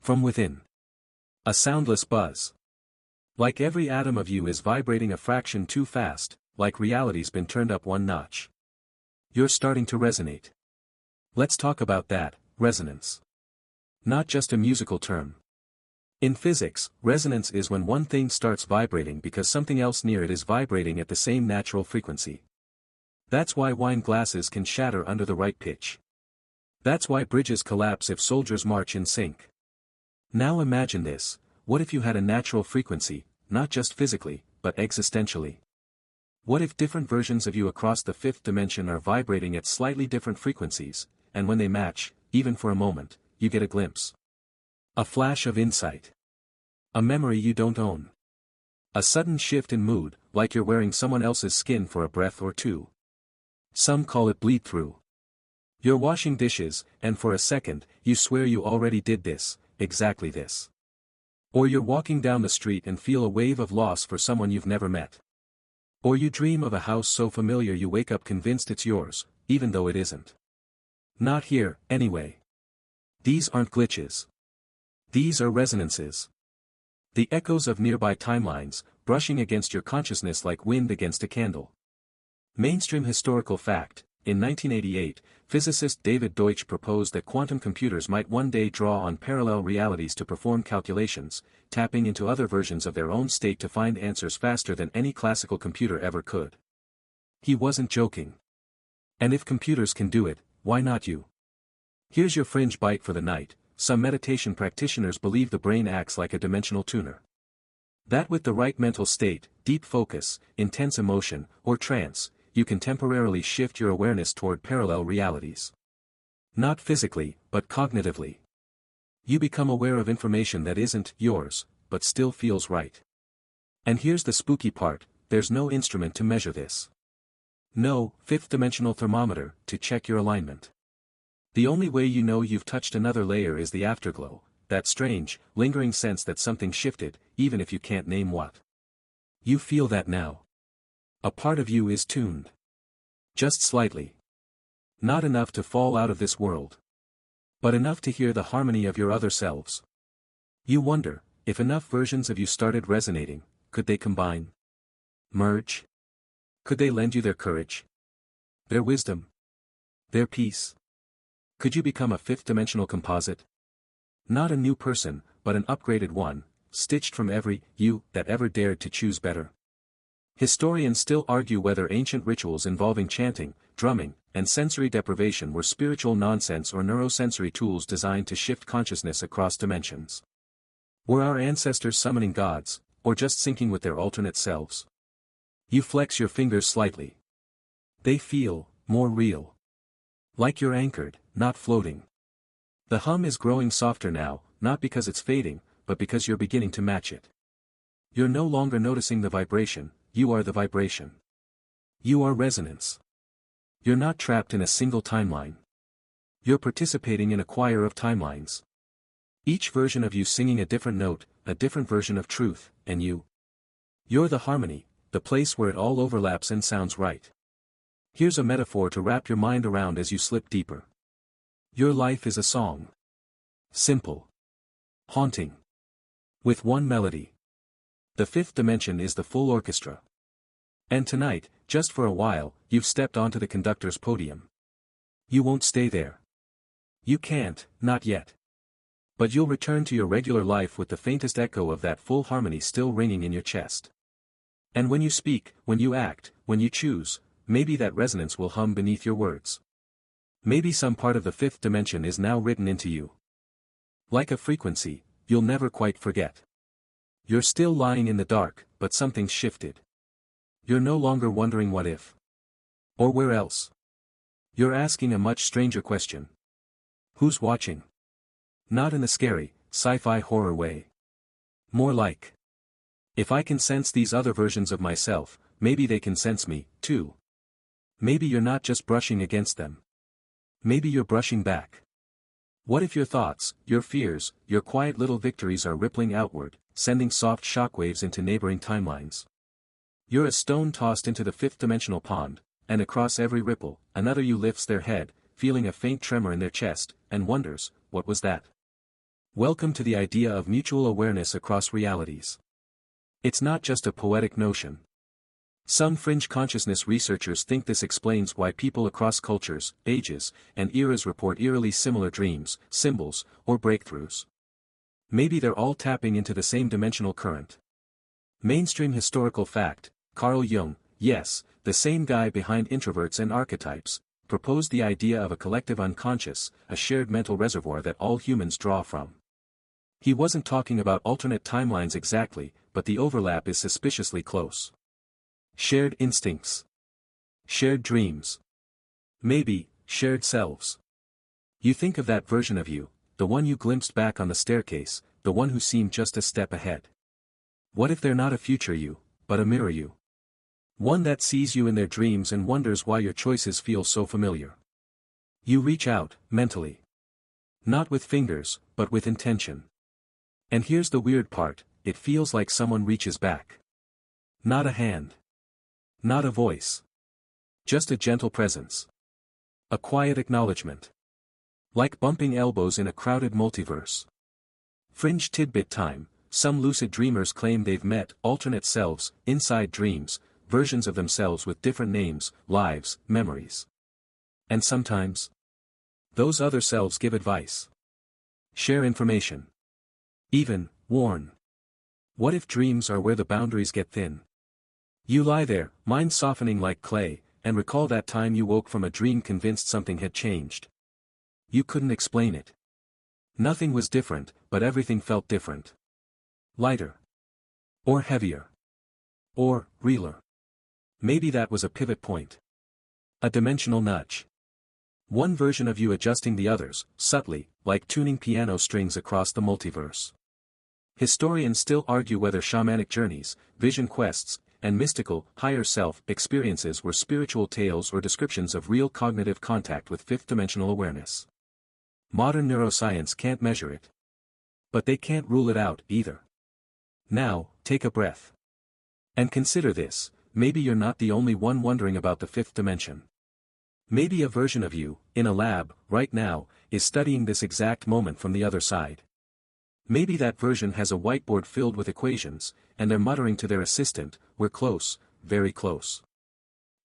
From within. A soundless buzz. Like every atom of you is vibrating a fraction too fast, like reality's been turned up one notch. You're starting to resonate. Let's talk about that, resonance. Not just a musical term. In physics, resonance is when one thing starts vibrating because something else near it is vibrating at the same natural frequency. That's why wine glasses can shatter under the right pitch. That's why bridges collapse if soldiers march in sync. Now imagine this: what if you had a natural frequency, not just physically, but existentially? What if different versions of you across the fifth dimension are vibrating at slightly different frequencies, and when they match, even for a moment, you get a glimpse? A flash of insight. A memory you don't own. A sudden shift in mood, like you're wearing someone else's skin for a breath or two. Some call it bleed through. You're washing dishes, and for a second, you swear you already did this, exactly this. Or you're walking down the street and feel a wave of loss for someone you've never met. Or you dream of a house so familiar you wake up convinced it's yours, even though it isn't. Not here, anyway. These aren't glitches. These are resonances. The echoes of nearby timelines, brushing against your consciousness like wind against a candle. Mainstream historical fact: in 1988, physicist David Deutsch proposed that quantum computers might one day draw on parallel realities to perform calculations, tapping into other versions of their own state to find answers faster than any classical computer ever could. He wasn't joking. And if computers can do it, why not you? Here's your fringe bite for the night: some meditation practitioners believe the brain acts like a dimensional tuner. That with the right mental state, deep focus, intense emotion, or trance, you can temporarily shift your awareness toward parallel realities. Not physically, but cognitively. You become aware of information that isn't yours, but still feels right. And here's the spooky part: there's no instrument to measure this. No fifth-dimensional thermometer to check your alignment. The only way you know you've touched another layer is the afterglow, that strange, lingering sense that something shifted, even if you can't name what. You feel that now. A part of you is tuned. Just slightly. Not enough to fall out of this world. But enough to hear the harmony of your other selves. You wonder, if enough versions of you started resonating, could they combine? Merge? Could they lend you their courage? Their wisdom? Their peace? Could you become a fifth-dimensional composite? Not a new person, but an upgraded one, stitched from every you that ever dared to choose better. Historians still argue whether ancient rituals involving chanting, drumming, and sensory deprivation were spiritual nonsense or neurosensory tools designed to shift consciousness across dimensions. Were our ancestors summoning gods, or just syncing with their alternate selves? You flex your fingers slightly. They feel more real. Like you're anchored, not floating. The hum is growing softer now, not because it's fading, but because you're beginning to match it. You're no longer noticing the vibration, you are the vibration. You are resonance. You're not trapped in a single timeline. You're participating in a choir of timelines. Each version of you singing a different note, a different version of truth, and you. You're the harmony, the place where it all overlaps and sounds right. Here's a metaphor to wrap your mind around as you slip deeper. Your life is a song. Simple. Haunting. With one melody. The fifth dimension is the full orchestra. And tonight, just for a while, you've stepped onto the conductor's podium. You won't stay there. You can't, not yet. But you'll return to your regular life with the faintest echo of that full harmony still ringing in your chest. And when you speak, when you act, when you choose, maybe that resonance will hum beneath your words. Maybe some part of the fifth dimension is now written into you. Like a frequency, you'll never quite forget. You're still lying in the dark, but something's shifted. You're no longer wondering what if. Or where else. You're asking a much stranger question. Who's watching? Not in the scary, sci-fi horror way. More like, if I can sense these other versions of myself, maybe they can sense me, too. Maybe you're not just brushing against them. Maybe you're brushing back. What if your thoughts, your fears, your quiet little victories are rippling outward, sending soft shockwaves into neighboring timelines? You're a stone tossed into the fifth-dimensional pond, and across every ripple, another you lifts their head, feeling a faint tremor in their chest, and wonders, what was that? Welcome to the idea of mutual awareness across realities. It's not just a poetic notion. Some fringe consciousness researchers think this explains why people across cultures, ages, and eras report eerily similar dreams, symbols, or breakthroughs. Maybe they're all tapping into the same dimensional current. Mainstream historical fact: Carl Jung, yes, the same guy behind Introverts and Archetypes, proposed the idea of a collective unconscious, a shared mental reservoir that all humans draw from. He wasn't talking about alternate timelines exactly, but the overlap is suspiciously close. Shared instincts. Shared dreams. Maybe, shared selves. You think of that version of you, the one you glimpsed back on the staircase, the one who seemed just a step ahead. What if they're not a future you, but a mirror you? One that sees you in their dreams and wonders why your choices feel so familiar. You reach out, mentally. Not with fingers, but with intention. And here's the weird part, it feels like someone reaches back. Not a hand. Not a voice. Just a gentle presence. A quiet acknowledgement. Like bumping elbows in a crowded multiverse. Fringe tidbit time: some lucid dreamers claim they've met alternate selves, inside dreams, versions of themselves with different names, lives, memories. And sometimes, those other selves give advice. Share information. Even, warn. What if dreams are where the boundaries get thin? You lie there, mind softening like clay, and recall that time you woke from a dream convinced something had changed. You couldn't explain it. Nothing was different, but everything felt different. Lighter. Or heavier. Or, realer. Maybe that was a pivot point. A dimensional nudge. One version of you adjusting the others, subtly, like tuning piano strings across the multiverse. Historians still argue whether shamanic journeys, vision quests, and mystical, higher self experiences were spiritual tales or descriptions of real cognitive contact with fifth-dimensional awareness. Modern neuroscience can't measure it. But they can't rule it out, either. Now, take a breath. And consider this: maybe you're not the only one wondering about the fifth dimension. Maybe a version of you, in a lab, right now, is studying this exact moment from the other side. Maybe that version has a whiteboard filled with equations, and they're muttering to their assistant, "We're close, very close.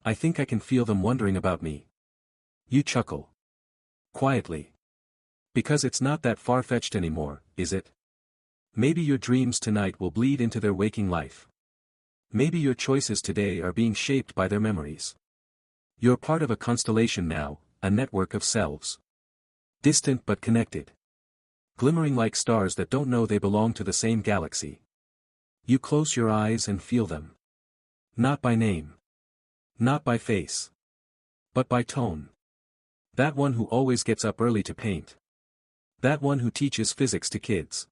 I think I can feel them wondering about me." You chuckle. Quietly. Because it's not that far-fetched anymore, is it? Maybe your dreams tonight will bleed into their waking life. Maybe your choices today are being shaped by their memories. You're part of a constellation now, a network of selves. Distant but connected. Glimmering like stars that don't know they belong to the same galaxy. You close your eyes and feel them. Not by name. Not by face. But by tone. That one who always gets up early to paint. That one who teaches physics to kids.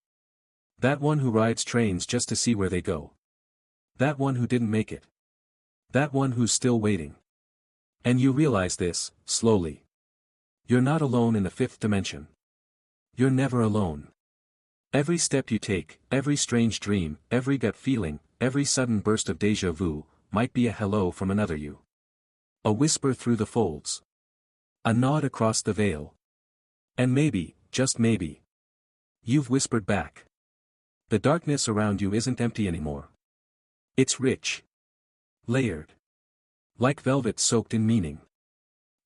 That one who rides trains just to see where they go. That one who didn't make it. That one who's still waiting. And you realize this, slowly. You're not alone in the fifth dimension. You're never alone. Every step you take, every strange dream, every gut feeling, every sudden burst of déjà vu, might be a hello from another you. A whisper through the folds. A nod across the veil. And maybe, just maybe, you've whispered back. The darkness around you isn't empty anymore. It's rich. Layered. Like velvet soaked in meaning.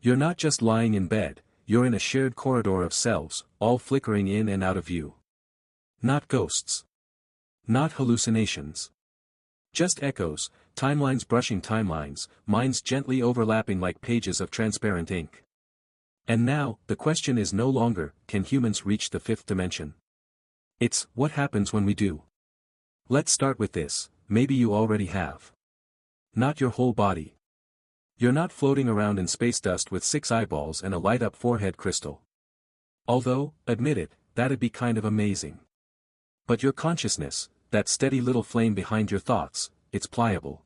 You're not just lying in bed, you're in a shared corridor of selves, all flickering in and out of view. Not ghosts. Not hallucinations. Just echoes, timelines brushing timelines, minds gently overlapping like pages of transparent ink. And now, the question is no longer, can humans reach the fifth dimension? It's, what happens when we do? Let's start with this: maybe you already have. Not your whole body. You're not floating around in space dust with 6 eyeballs and a light-up forehead crystal. Although, admit it, that'd be kind of amazing. But your consciousness, that steady little flame behind your thoughts, it's pliable.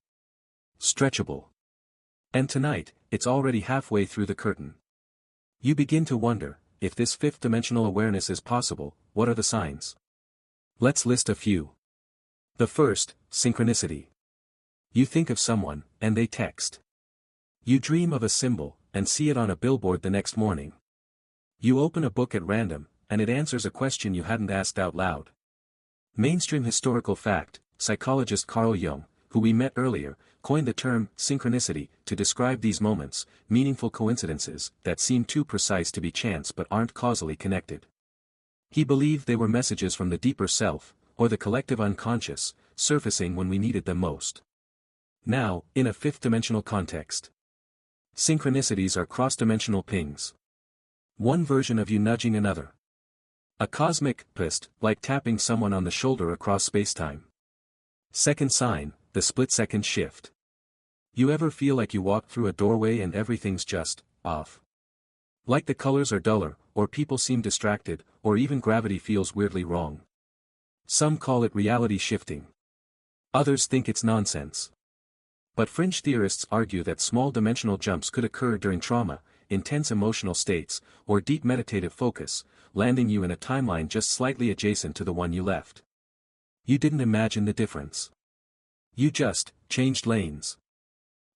Stretchable. And tonight, it's already halfway through the curtain. You begin to wonder, if this fifth-dimensional awareness is possible, what are the signs? Let's list a few. The first, synchronicity. You think of someone, and they text. You dream of a symbol, and see it on a billboard the next morning. You open a book at random, and it answers a question you hadn't asked out loud. Mainstream historical fact: psychologist Carl Jung, who we met earlier, coined the term synchronicity to describe these moments, meaningful coincidences that seem too precise to be chance but aren't causally connected. He believed they were messages from the deeper self, or the collective unconscious, surfacing when we needed them most. Now, in a fifth-dimensional context, synchronicities are cross-dimensional pings. One version of you nudging another. A cosmic pist, like tapping someone on the shoulder across spacetime. Second sign, the split-second shift. You ever feel like you walk through a doorway and everything's just off? Like the colors are duller, or people seem distracted, or even gravity feels weirdly wrong. Some call it reality shifting. Others think it's nonsense. But fringe theorists argue that small dimensional jumps could occur during trauma, intense emotional states, or deep meditative focus, landing you in a timeline just slightly adjacent to the one you left. You didn't imagine the difference. You just changed lanes.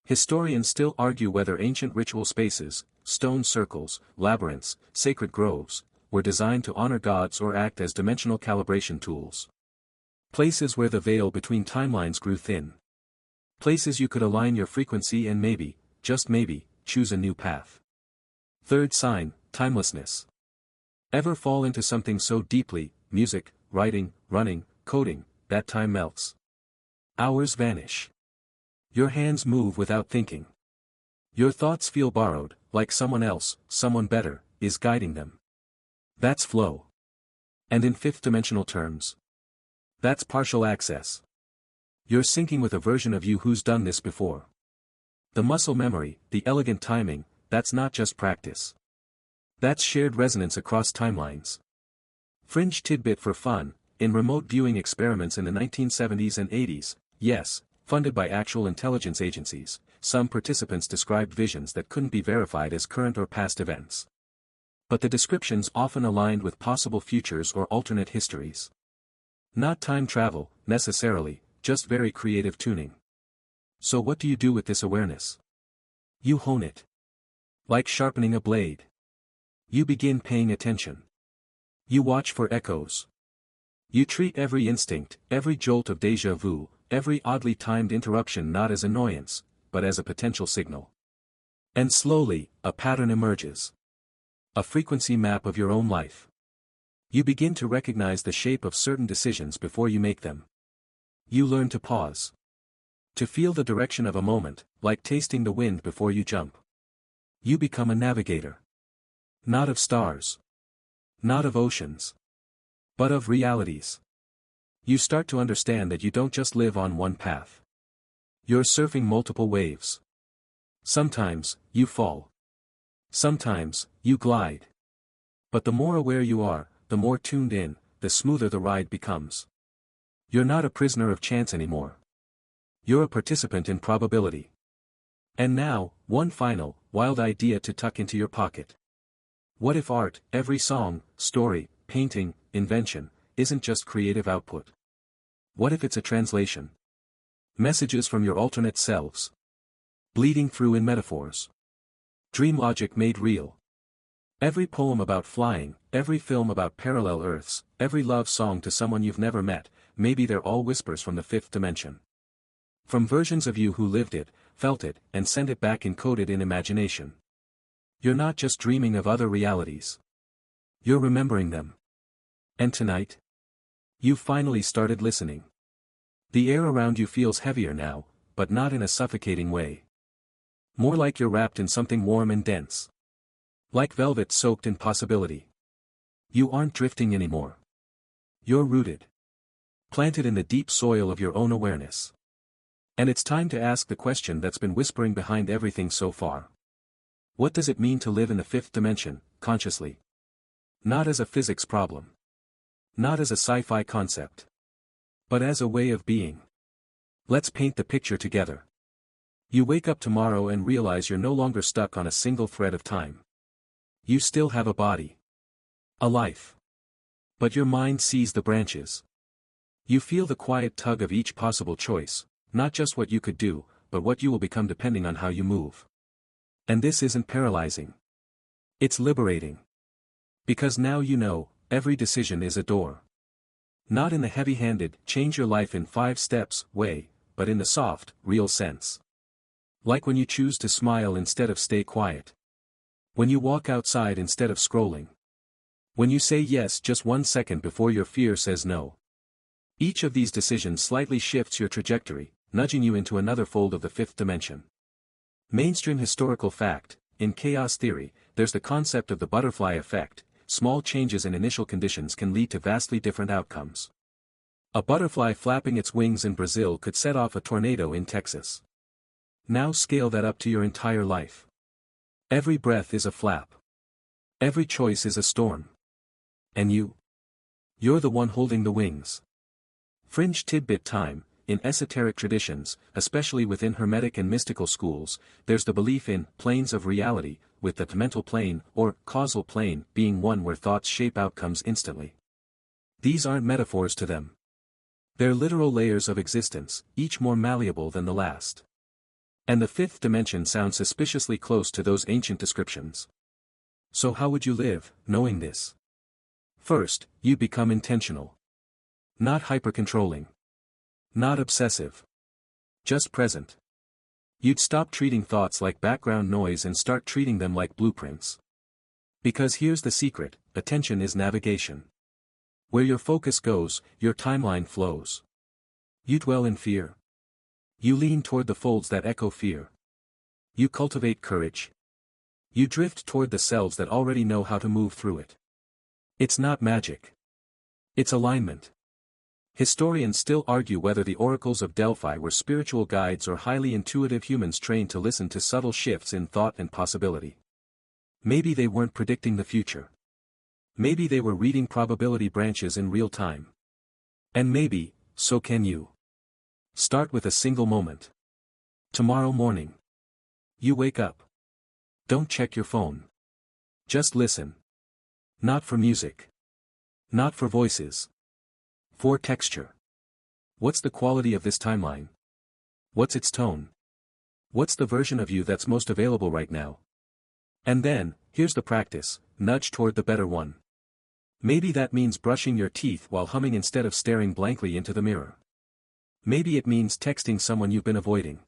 Historians still argue whether ancient ritual spaces, stone circles, labyrinths, sacred groves, were designed to honor gods or act as dimensional calibration tools. Places where the veil between timelines grew thin. Places you could align your frequency and maybe, just maybe, choose a new path. Third sign, timelessness. Ever fall into something so deeply, music, writing, running, coding, that time melts? Hours vanish. Your hands move without thinking. Your thoughts feel borrowed, like someone else, someone better, is guiding them. That's flow. And in fifth-dimensional terms, that's partial access. You're syncing with a version of you who's done this before. The muscle memory, the elegant timing, that's not just practice. That's shared resonance across timelines. Fringe tidbit for fun, in remote viewing experiments in the 1970s and 80s, yes, funded by actual intelligence agencies, some participants described visions that couldn't be verified as current or past events. But the descriptions often aligned with possible futures or alternate histories. Not time travel, necessarily, just very creative tuning. So what do you do with this awareness? You hone it. Like sharpening a blade. You begin paying attention. You watch for echoes. You treat every instinct, every jolt of déjà vu, every oddly timed interruption not as annoyance, but as a potential signal. And slowly, a pattern emerges. A frequency map of your own life. You begin to recognize the shape of certain decisions before you make them. You learn to pause. To feel the direction of a moment, like tasting the wind before you jump. You become a navigator. Not of stars. Not of oceans. But of realities. You start to understand that you don't just live on one path. You're surfing multiple waves. Sometimes, you fall. Sometimes, you glide. But the more aware you are, the more tuned in, the smoother the ride becomes. You're not a prisoner of chance anymore. You're a participant in probability. And now, one final, wild idea to tuck into your pocket. What if art, every song, story, painting, invention, isn't just creative output? What if it's a translation? Messages from your alternate selves. Bleeding through in metaphors. Dream logic made real. Every poem about flying, every film about parallel Earths, every love song to someone you've never met, maybe they're all whispers from the fifth dimension. From versions of you who lived it, felt it, and sent it back encoded in imagination. You're not just dreaming of other realities. You're remembering them. And tonight? You've finally started listening. The air around you feels heavier now, but not in a suffocating way. More like you're wrapped in something warm and dense. Like velvet soaked in possibility. You aren't drifting anymore. You're rooted. Planted in the deep soil of your own awareness. And it's time to ask the question that's been whispering behind everything so far. What does it mean to live in the fifth dimension, consciously? Not as a physics problem. Not as a sci-fi concept. But as a way of being. Let's paint the picture together. You wake up tomorrow and realize you're no longer stuck on a single thread of time. You still have a body. A life. But your mind sees the branches. You feel the quiet tug of each possible choice, not just what you could do, but what you will become depending on how you move. And this isn't paralyzing. It's liberating. Because now you know, every decision is a door. Not in the heavy-handed, change your life in 5 steps way, but in the soft, real sense. Like when you choose to smile instead of stay quiet. When you walk outside instead of scrolling. When you say yes just 1 second before your fear says no. Each of these decisions slightly shifts your trajectory, nudging you into another fold of the fifth dimension. Mainstream historical fact: in chaos theory, there's the concept of the butterfly effect. Small changes in initial conditions can lead to vastly different outcomes. A butterfly flapping its wings in Brazil could set off a tornado in Texas. Now scale that up to your entire life. Every breath is a flap. Every choice is a storm. And you're the one holding the wings. Fringe tidbit time: in esoteric traditions, especially within Hermetic and mystical schools, there's the belief in planes of reality, with the mental plane, or causal plane, being one where thoughts shape outcomes instantly. These aren't metaphors to them. They're literal layers of existence, each more malleable than the last. And the fifth dimension sounds suspiciously close to those ancient descriptions. So how would you live, knowing this? First, you become intentional. Not hyper-controlling. Not obsessive. Just present. You'd stop treating thoughts like background noise and start treating them like blueprints. Because here's the secret: attention is navigation. Where your focus goes, your timeline flows. You dwell in fear. You lean toward the folds that echo fear. You cultivate courage. You drift toward the selves that already know how to move through it. It's not magic. It's alignment. Historians still argue whether the oracles of Delphi were spiritual guides or highly intuitive humans trained to listen to subtle shifts in thought and possibility. Maybe they weren't predicting the future. Maybe they were reading probability branches in real time. And maybe, so can you. Start with a single moment. Tomorrow morning. You wake up. Don't check your phone. Just listen. Not for music. Not for voices. For texture. What's the quality of this timeline? What's its tone? What's the version of you that's most available right now? And then, here's the practice: nudge toward the better one. Maybe that means brushing your teeth while humming instead of staring blankly into the mirror. Maybe it means texting someone you've been avoiding.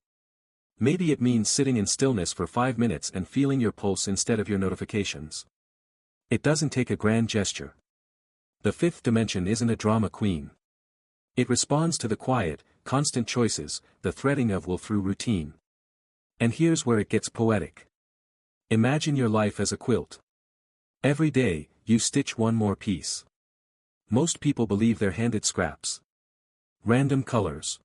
Maybe it means sitting in stillness for 5 minutes and feeling your pulse instead of your notifications. It doesn't take a grand gesture. The fifth dimension isn't a drama queen. It responds to the quiet, constant choices, the threading of will through routine. And here's where it gets poetic. Imagine your life as a quilt. Every day, you stitch one more piece. Most people believe they're handed scraps. Random colors.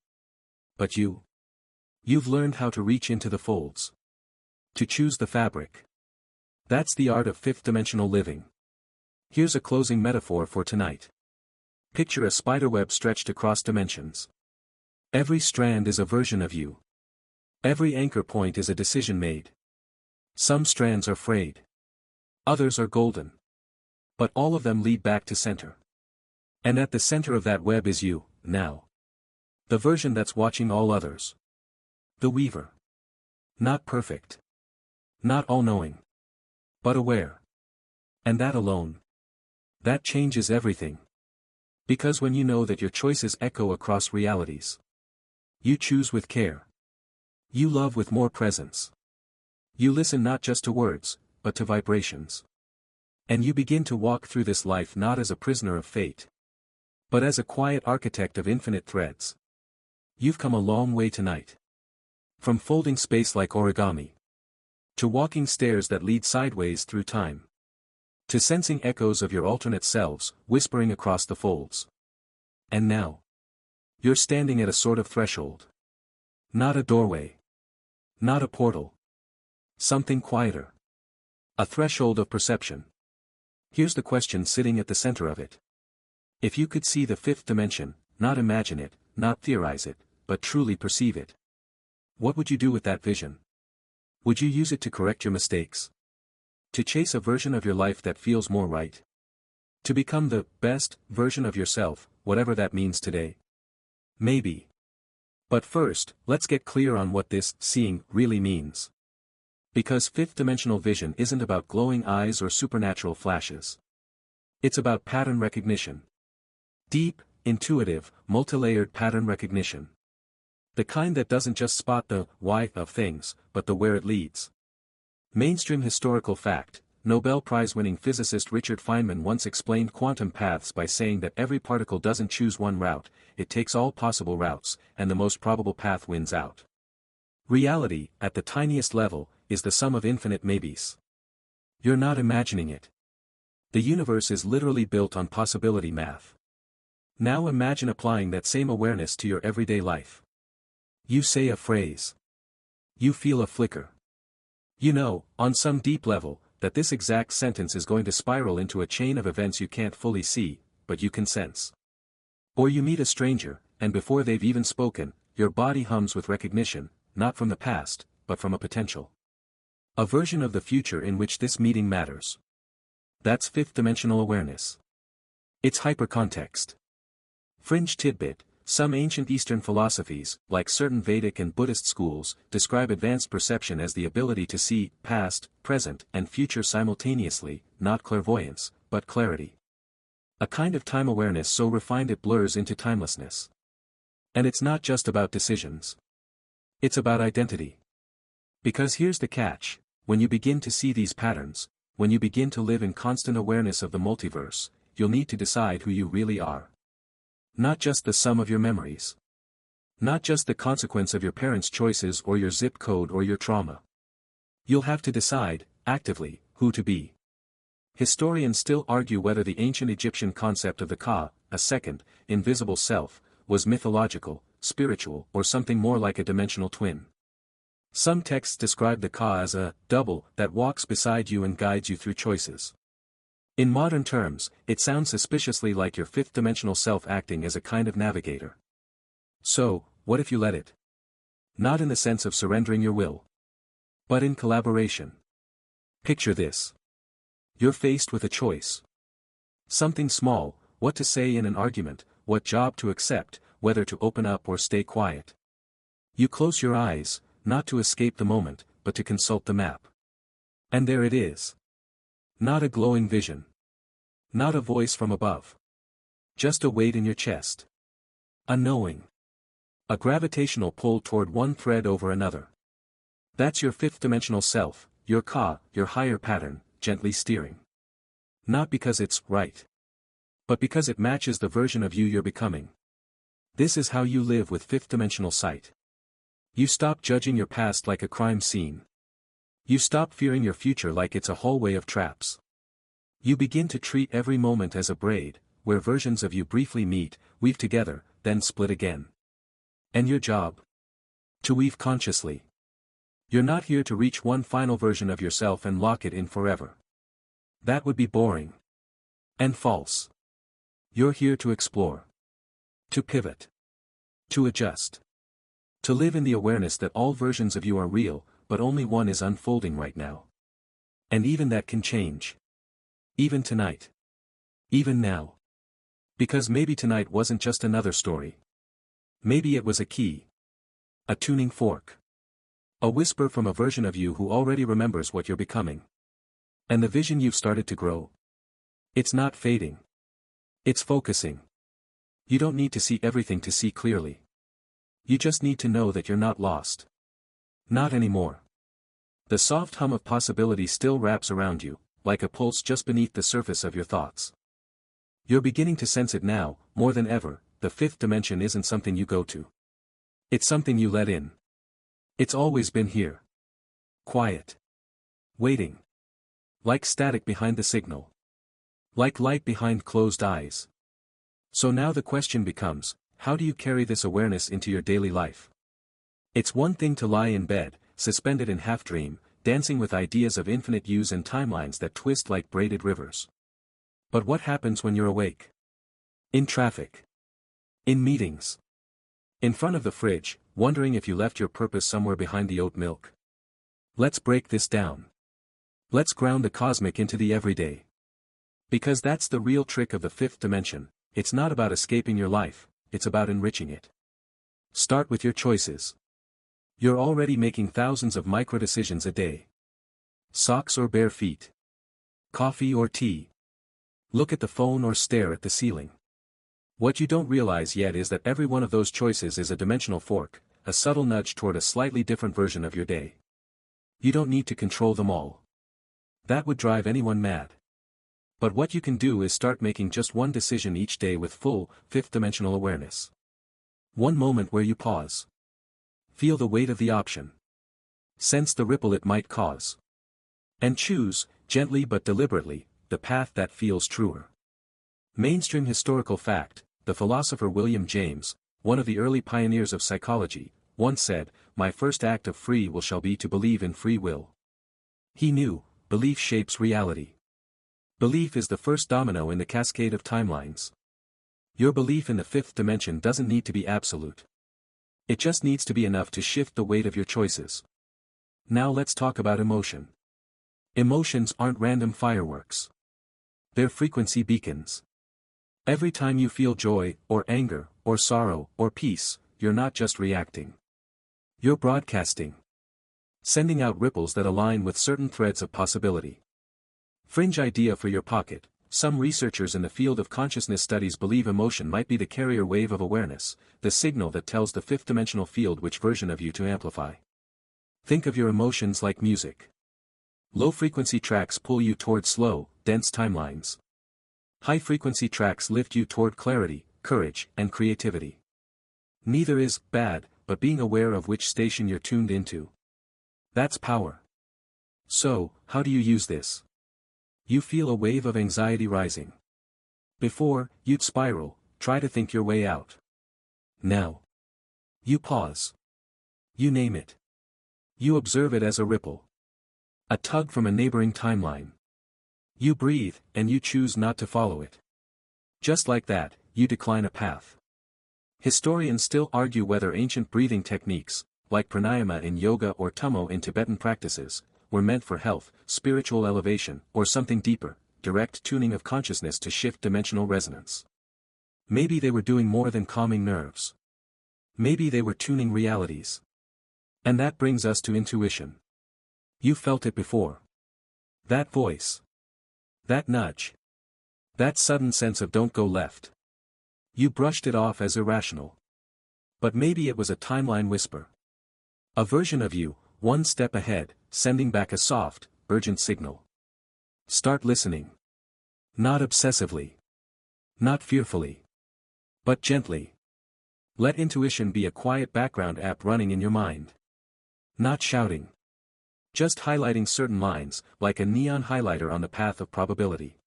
But you've learned how to reach into the folds. To choose the fabric. That's the art of fifth-dimensional living. Here's a closing metaphor for tonight. Picture a spiderweb stretched across dimensions. Every strand is a version of you. Every anchor point is a decision made. Some strands are frayed. Others are golden. But all of them lead back to center. And at the center of that web is you, now. The version that's watching all others. The weaver. Not perfect. Not all-knowing. But aware. And that alone. That changes everything. Because when you know that your choices echo across realities. You choose with care. You love with more presence. You listen not just to words, but to vibrations. And you begin to walk through this life not as a prisoner of fate, but as a quiet architect of infinite threads. You've come a long way tonight. From folding space like origami, to walking stairs that lead sideways through time, to sensing echoes of your alternate selves, whispering across the folds. And now, you're standing at a sort of threshold. Not a doorway. Not a portal. Something quieter. A threshold of perception. Here's the question sitting at the center of it. If you could see the fifth dimension, not imagine it, not theorize it, but truly perceive it, what would you do with that vision? Would you use it to correct your mistakes? To chase a version of your life that feels more right? To become the best version of yourself, whatever that means today? Maybe. But first, let's get clear on what this seeing really means. Because fifth-dimensional vision isn't about glowing eyes or supernatural flashes. It's about pattern recognition. Deep, intuitive, multilayered pattern recognition. The kind that doesn't just spot the why of things, but the where it leads. Mainstream historical fact: Nobel Prize-winning physicist Richard Feynman once explained quantum paths by saying that every particle doesn't choose one route, it takes all possible routes, and the most probable path wins out. Reality, at the tiniest level, is the sum of infinite maybes. You're not imagining it. The universe is literally built on possibility math. Now imagine applying that same awareness to your everyday life. You say a phrase. You feel a flicker. You know, on some deep level, that this exact sentence is going to spiral into a chain of events you can't fully see, but you can sense. Or you meet a stranger, and before they've even spoken, your body hums with recognition, not from the past, but from a potential. A version of the future in which this meeting matters. That's fifth-dimensional awareness. It's hypercontext. Fringe tidbit: some ancient Eastern philosophies, like certain Vedic and Buddhist schools, describe advanced perception as the ability to see past, present, and future simultaneously, not clairvoyance, but clarity. A kind of time awareness so refined it blurs into timelessness. And it's not just about decisions. It's about identity. Because here's the catch: when you begin to see these patterns, when you begin to live in constant awareness of the multiverse, you'll need to decide who you really are. Not just the sum of your memories. Not just the consequence of your parents' choices or your zip code or your trauma. You'll have to decide, actively, who to be. Historians still argue whether the ancient Egyptian concept of the Ka, a second, invisible self, was mythological, spiritual, or something more like a dimensional twin. Some texts describe the Ka as a double that walks beside you and guides you through choices. In modern terms, it sounds suspiciously like your fifth-dimensional self acting as a kind of navigator. So, what if you let it? Not in the sense of surrendering your will, but in collaboration. Picture this. You're faced with a choice. Something small: what to say in an argument, what job to accept, whether to open up or stay quiet. You close your eyes, not to escape the moment, but to consult the map. And there it is. Not a glowing vision. Not a voice from above. Just a weight in your chest. A knowing. A gravitational pull toward one thread over another. That's your fifth-dimensional self, your Ka, your higher pattern, gently steering. Not because it's right, but because it matches the version of you you're becoming. This is how you live with fifth-dimensional sight. You stop judging your past like a crime scene. You stop fearing your future like it's a hallway of traps. You begin to treat every moment as a braid, where versions of you briefly meet, weave together, then split again. And your job? To weave consciously. You're not here to reach one final version of yourself and lock it in forever. That would be boring. And false. You're here to explore. To pivot. To adjust. To live in the awareness that all versions of you are real, but only one is unfolding right now. And even that can change. Even tonight. Even now. Because maybe tonight wasn't just another story. Maybe it was a key. A tuning fork. A whisper from a version of you who already remembers what you're becoming. And the vision you've started to grow. It's not fading. It's focusing. You don't need to see everything to see clearly. You just need to know that you're not lost. Not anymore. The soft hum of possibility still wraps around you, like a pulse just beneath the surface of your thoughts. You're beginning to sense it now, more than ever. The fifth dimension isn't something you go to. It's something you let in. It's always been here. Quiet. Waiting. Like static behind the signal. Like light behind closed eyes. So now the question becomes, how do you carry this awareness into your daily life? It's one thing to lie in bed, suspended in half-dream, dancing with ideas of infinite yous and timelines that twist like braided rivers. But what happens when you're awake? In traffic. In meetings. In front of the fridge, wondering if you left your purpose somewhere behind the oat milk. Let's break this down. Let's ground the cosmic into the everyday. Because that's the real trick of the fifth dimension. It's not about escaping your life, it's about enriching it. Start with your choices. You're already making thousands of micro-decisions a day. Socks or bare feet? Coffee or tea? Look at the phone or stare at the ceiling? What you don't realize yet is that every one of those choices is a dimensional fork, a subtle nudge toward a slightly different version of your day. You don't need to control them all. That would drive anyone mad. But what you can do is start making just one decision each day with full, fifth-dimensional awareness. One moment where you pause. Feel the weight of the option. Sense the ripple it might cause. And choose, gently but deliberately, the path that feels truer. Mainstream historical fact: the philosopher William James, one of the early pioneers of psychology, once said, "My first act of free will shall be to believe in free will." He knew, belief shapes reality. Belief is the first domino in the cascade of timelines. Your belief in the fifth dimension doesn't need to be absolute. It just needs to be enough to shift the weight of your choices. Now let's talk about emotion. Emotions aren't random fireworks. They're frequency beacons. Every time you feel joy, or anger, or sorrow, or peace, you're not just reacting. You're broadcasting. Sending out ripples that align with certain threads of possibility. Fringe idea for your pocket: some researchers in the field of consciousness studies believe emotion might be the carrier wave of awareness, the signal that tells the fifth-dimensional field which version of you to amplify. Think of your emotions like music. Low-frequency tracks pull you toward slow, dense timelines. High-frequency tracks lift you toward clarity, courage, and creativity. Neither is bad, but being aware of which station you're tuned into. That's power. So, how do you use this? You feel a wave of anxiety rising. Before, you'd spiral, try to think your way out. Now, you pause. You name it. You observe it as a ripple. A tug from a neighboring timeline. You breathe, and you choose not to follow it. Just like that, you decline a path. Historians still argue whether ancient breathing techniques, like pranayama in yoga or tummo in Tibetan practices, were meant for health, spiritual elevation, or something deeper, direct tuning of consciousness to shift dimensional resonance. Maybe they were doing more than calming nerves. Maybe they were tuning realities. And that brings us to intuition. You felt it before. That voice. That nudge. That sudden sense of don't go left. You brushed it off as irrational. But maybe it was a timeline whisper. A version of you, one step ahead, sending back a soft, urgent signal. Start listening. Not obsessively. Not fearfully. But gently. Let intuition be a quiet background app running in your mind. Not shouting. Just highlighting certain lines, like a neon highlighter on the path of probability.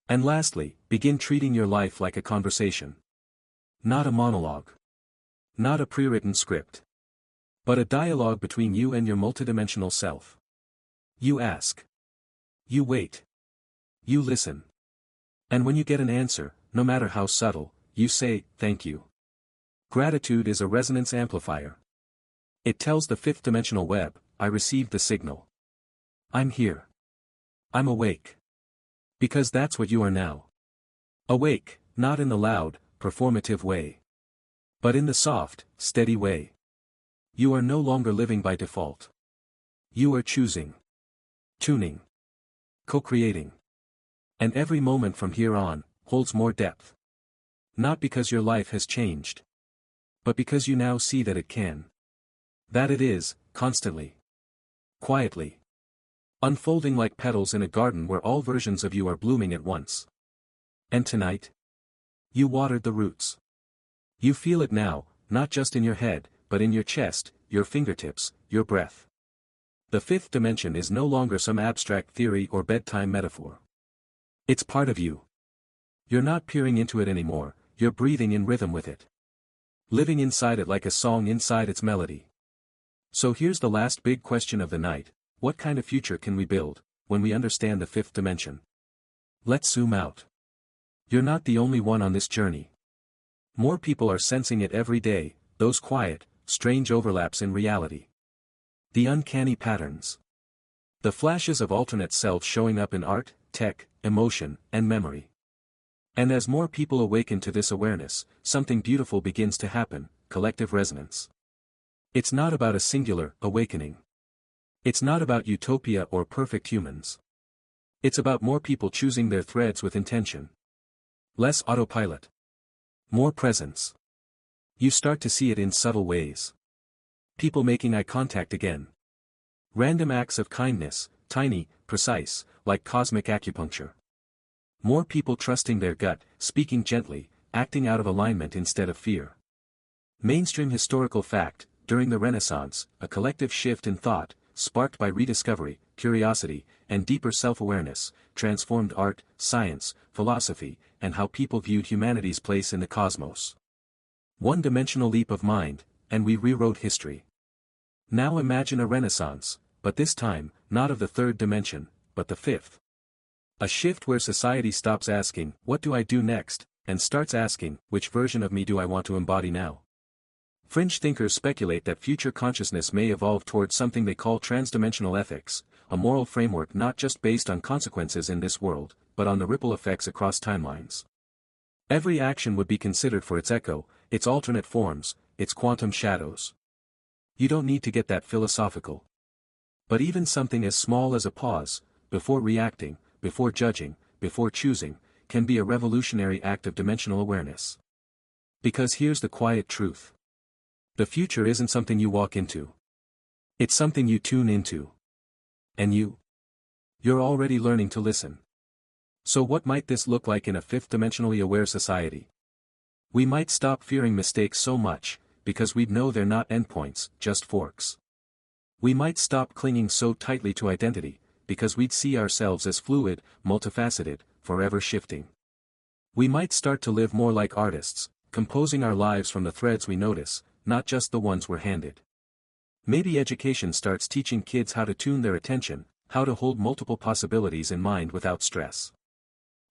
And lastly, begin treating your life like a conversation. Not a monologue. Not a pre-written script. But a dialogue between you and your multidimensional self. You ask. You wait. You listen. And when you get an answer, no matter how subtle, you say, "Thank you." Gratitude is a resonance amplifier. It tells the fifth-dimensional web, "I received the signal. I'm here. I'm awake." Because that's what you are now. Awake, not in the loud, performative way. But in the soft, steady way. You are no longer living by default. You are choosing. Tuning. Co-creating. And every moment from here on, holds more depth. Not because your life has changed. But because you now see that it can. That it is, constantly. Quietly. Unfolding like petals in a garden where all versions of you are blooming at once. And tonight? You watered the roots. You feel it now, not just in your head, but in your chest, your fingertips, your breath. The fifth dimension is no longer some abstract theory or bedtime metaphor. It's part of you. You're not peering into it anymore, you're breathing in rhythm with it. Living inside it like a song inside its melody. So here's the last big question of the night: what kind of future can we build, when we understand the fifth dimension? Let's zoom out. You're not the only one on this journey. More people are sensing it every day, those quiet, strange overlaps in reality. The uncanny patterns. The flashes of alternate selves showing up in art, tech, emotion, and memory. And as more people awaken to this awareness, something beautiful begins to happen: collective resonance. It's not about a singular awakening. It's not about utopia or perfect humans. It's about more people choosing their threads with intention. Less autopilot. More presence. You start to see it in subtle ways. People making eye contact again. Random acts of kindness, tiny, precise, like cosmic acupuncture. More people trusting their gut, speaking gently, acting out of alignment instead of fear. Mainstream historical fact, during the Renaissance, a collective shift in thought, sparked by rediscovery, curiosity, and deeper self-awareness, transformed art, science, philosophy, and how people viewed humanity's place in the cosmos. One-dimensional leap of mind, and we rewrote history. Now imagine a Renaissance, but this time, not of the third dimension, but the fifth. A shift where society stops asking, "What do I do next?" and starts asking, "Which version of me do I want to embody now?" Fringe thinkers speculate that future consciousness may evolve towards something they call transdimensional ethics, a moral framework not just based on consequences in this world, but on the ripple effects across timelines. Every action would be considered for its echo, its alternate forms, its quantum shadows. You don't need to get that philosophical. But even something as small as a pause, before reacting, before judging, before choosing, can be a revolutionary act of dimensional awareness. Because here's the quiet truth. The future isn't something you walk into. It's something you tune into. And you're already learning to listen. So what might this look like in a fifth-dimensionally aware society? We might stop fearing mistakes so much, because we'd know they're not endpoints, just forks. We might stop clinging so tightly to identity, because we'd see ourselves as fluid, multifaceted, forever shifting. We might start to live more like artists, composing our lives from the threads we notice, not just the ones we're handed. Maybe education starts teaching kids how to tune their attention, how to hold multiple possibilities in mind without stress.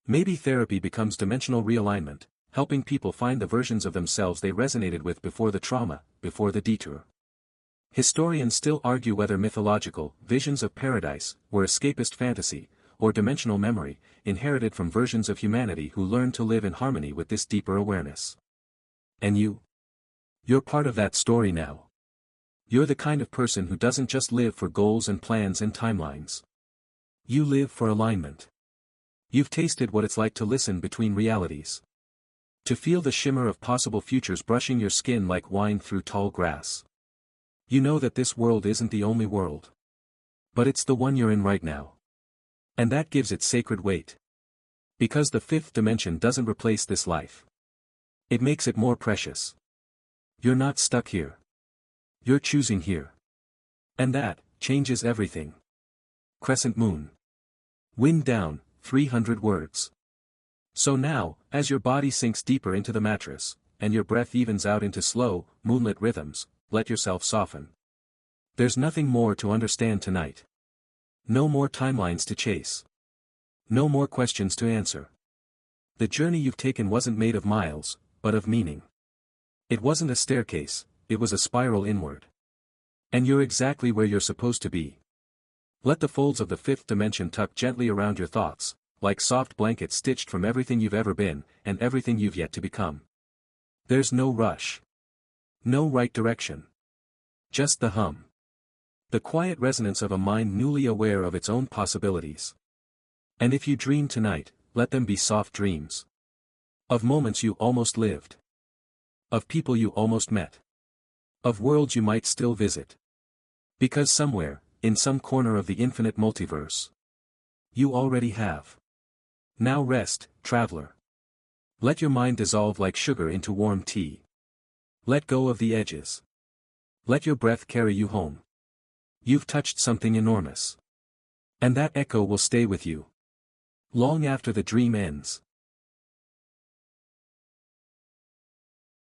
Maybe therapy becomes dimensional realignment, helping people find the versions of themselves they resonated with before the trauma, before the detour. Historians still argue whether mythological visions of paradise were escapist fantasy, or dimensional memory, inherited from versions of humanity who learned to live in harmony with this deeper awareness. And you're part of that story now. You're the kind of person who doesn't just live for goals and plans and timelines. You live for alignment. You've tasted what it's like to listen between realities. To feel the shimmer of possible futures brushing your skin like wine through tall grass. You know that this world isn't the only world. But it's the one you're in right now. And that gives it sacred weight. Because the fifth dimension doesn't replace this life. It makes it more precious. You're not stuck here. You're choosing here. And that changes everything. Crescent moon. Wind down, 300 words. So now, as your body sinks deeper into the mattress, and your breath evens out into slow, moonlit rhythms, let yourself soften. There's nothing more to understand tonight. No more timelines to chase. No more questions to answer. The journey you've taken wasn't made of miles, but of meaning. It wasn't a staircase, it was a spiral inward. And you're exactly where you're supposed to be. Let the folds of the fifth dimension tuck gently around your thoughts, like soft blankets stitched from everything you've ever been, and everything you've yet to become. There's no rush. No right direction. Just the hum. The quiet resonance of a mind newly aware of its own possibilities. And if you dream tonight, let them be soft dreams. Of moments you almost lived. Of people you almost met. Of worlds you might still visit. Because somewhere, in some corner of the infinite multiverse, you already have. Now rest, traveler. Let your mind dissolve like sugar into warm tea. Let go of the edges. Let your breath carry you home. You've touched something enormous. And that echo will stay with you. Long after the dream ends.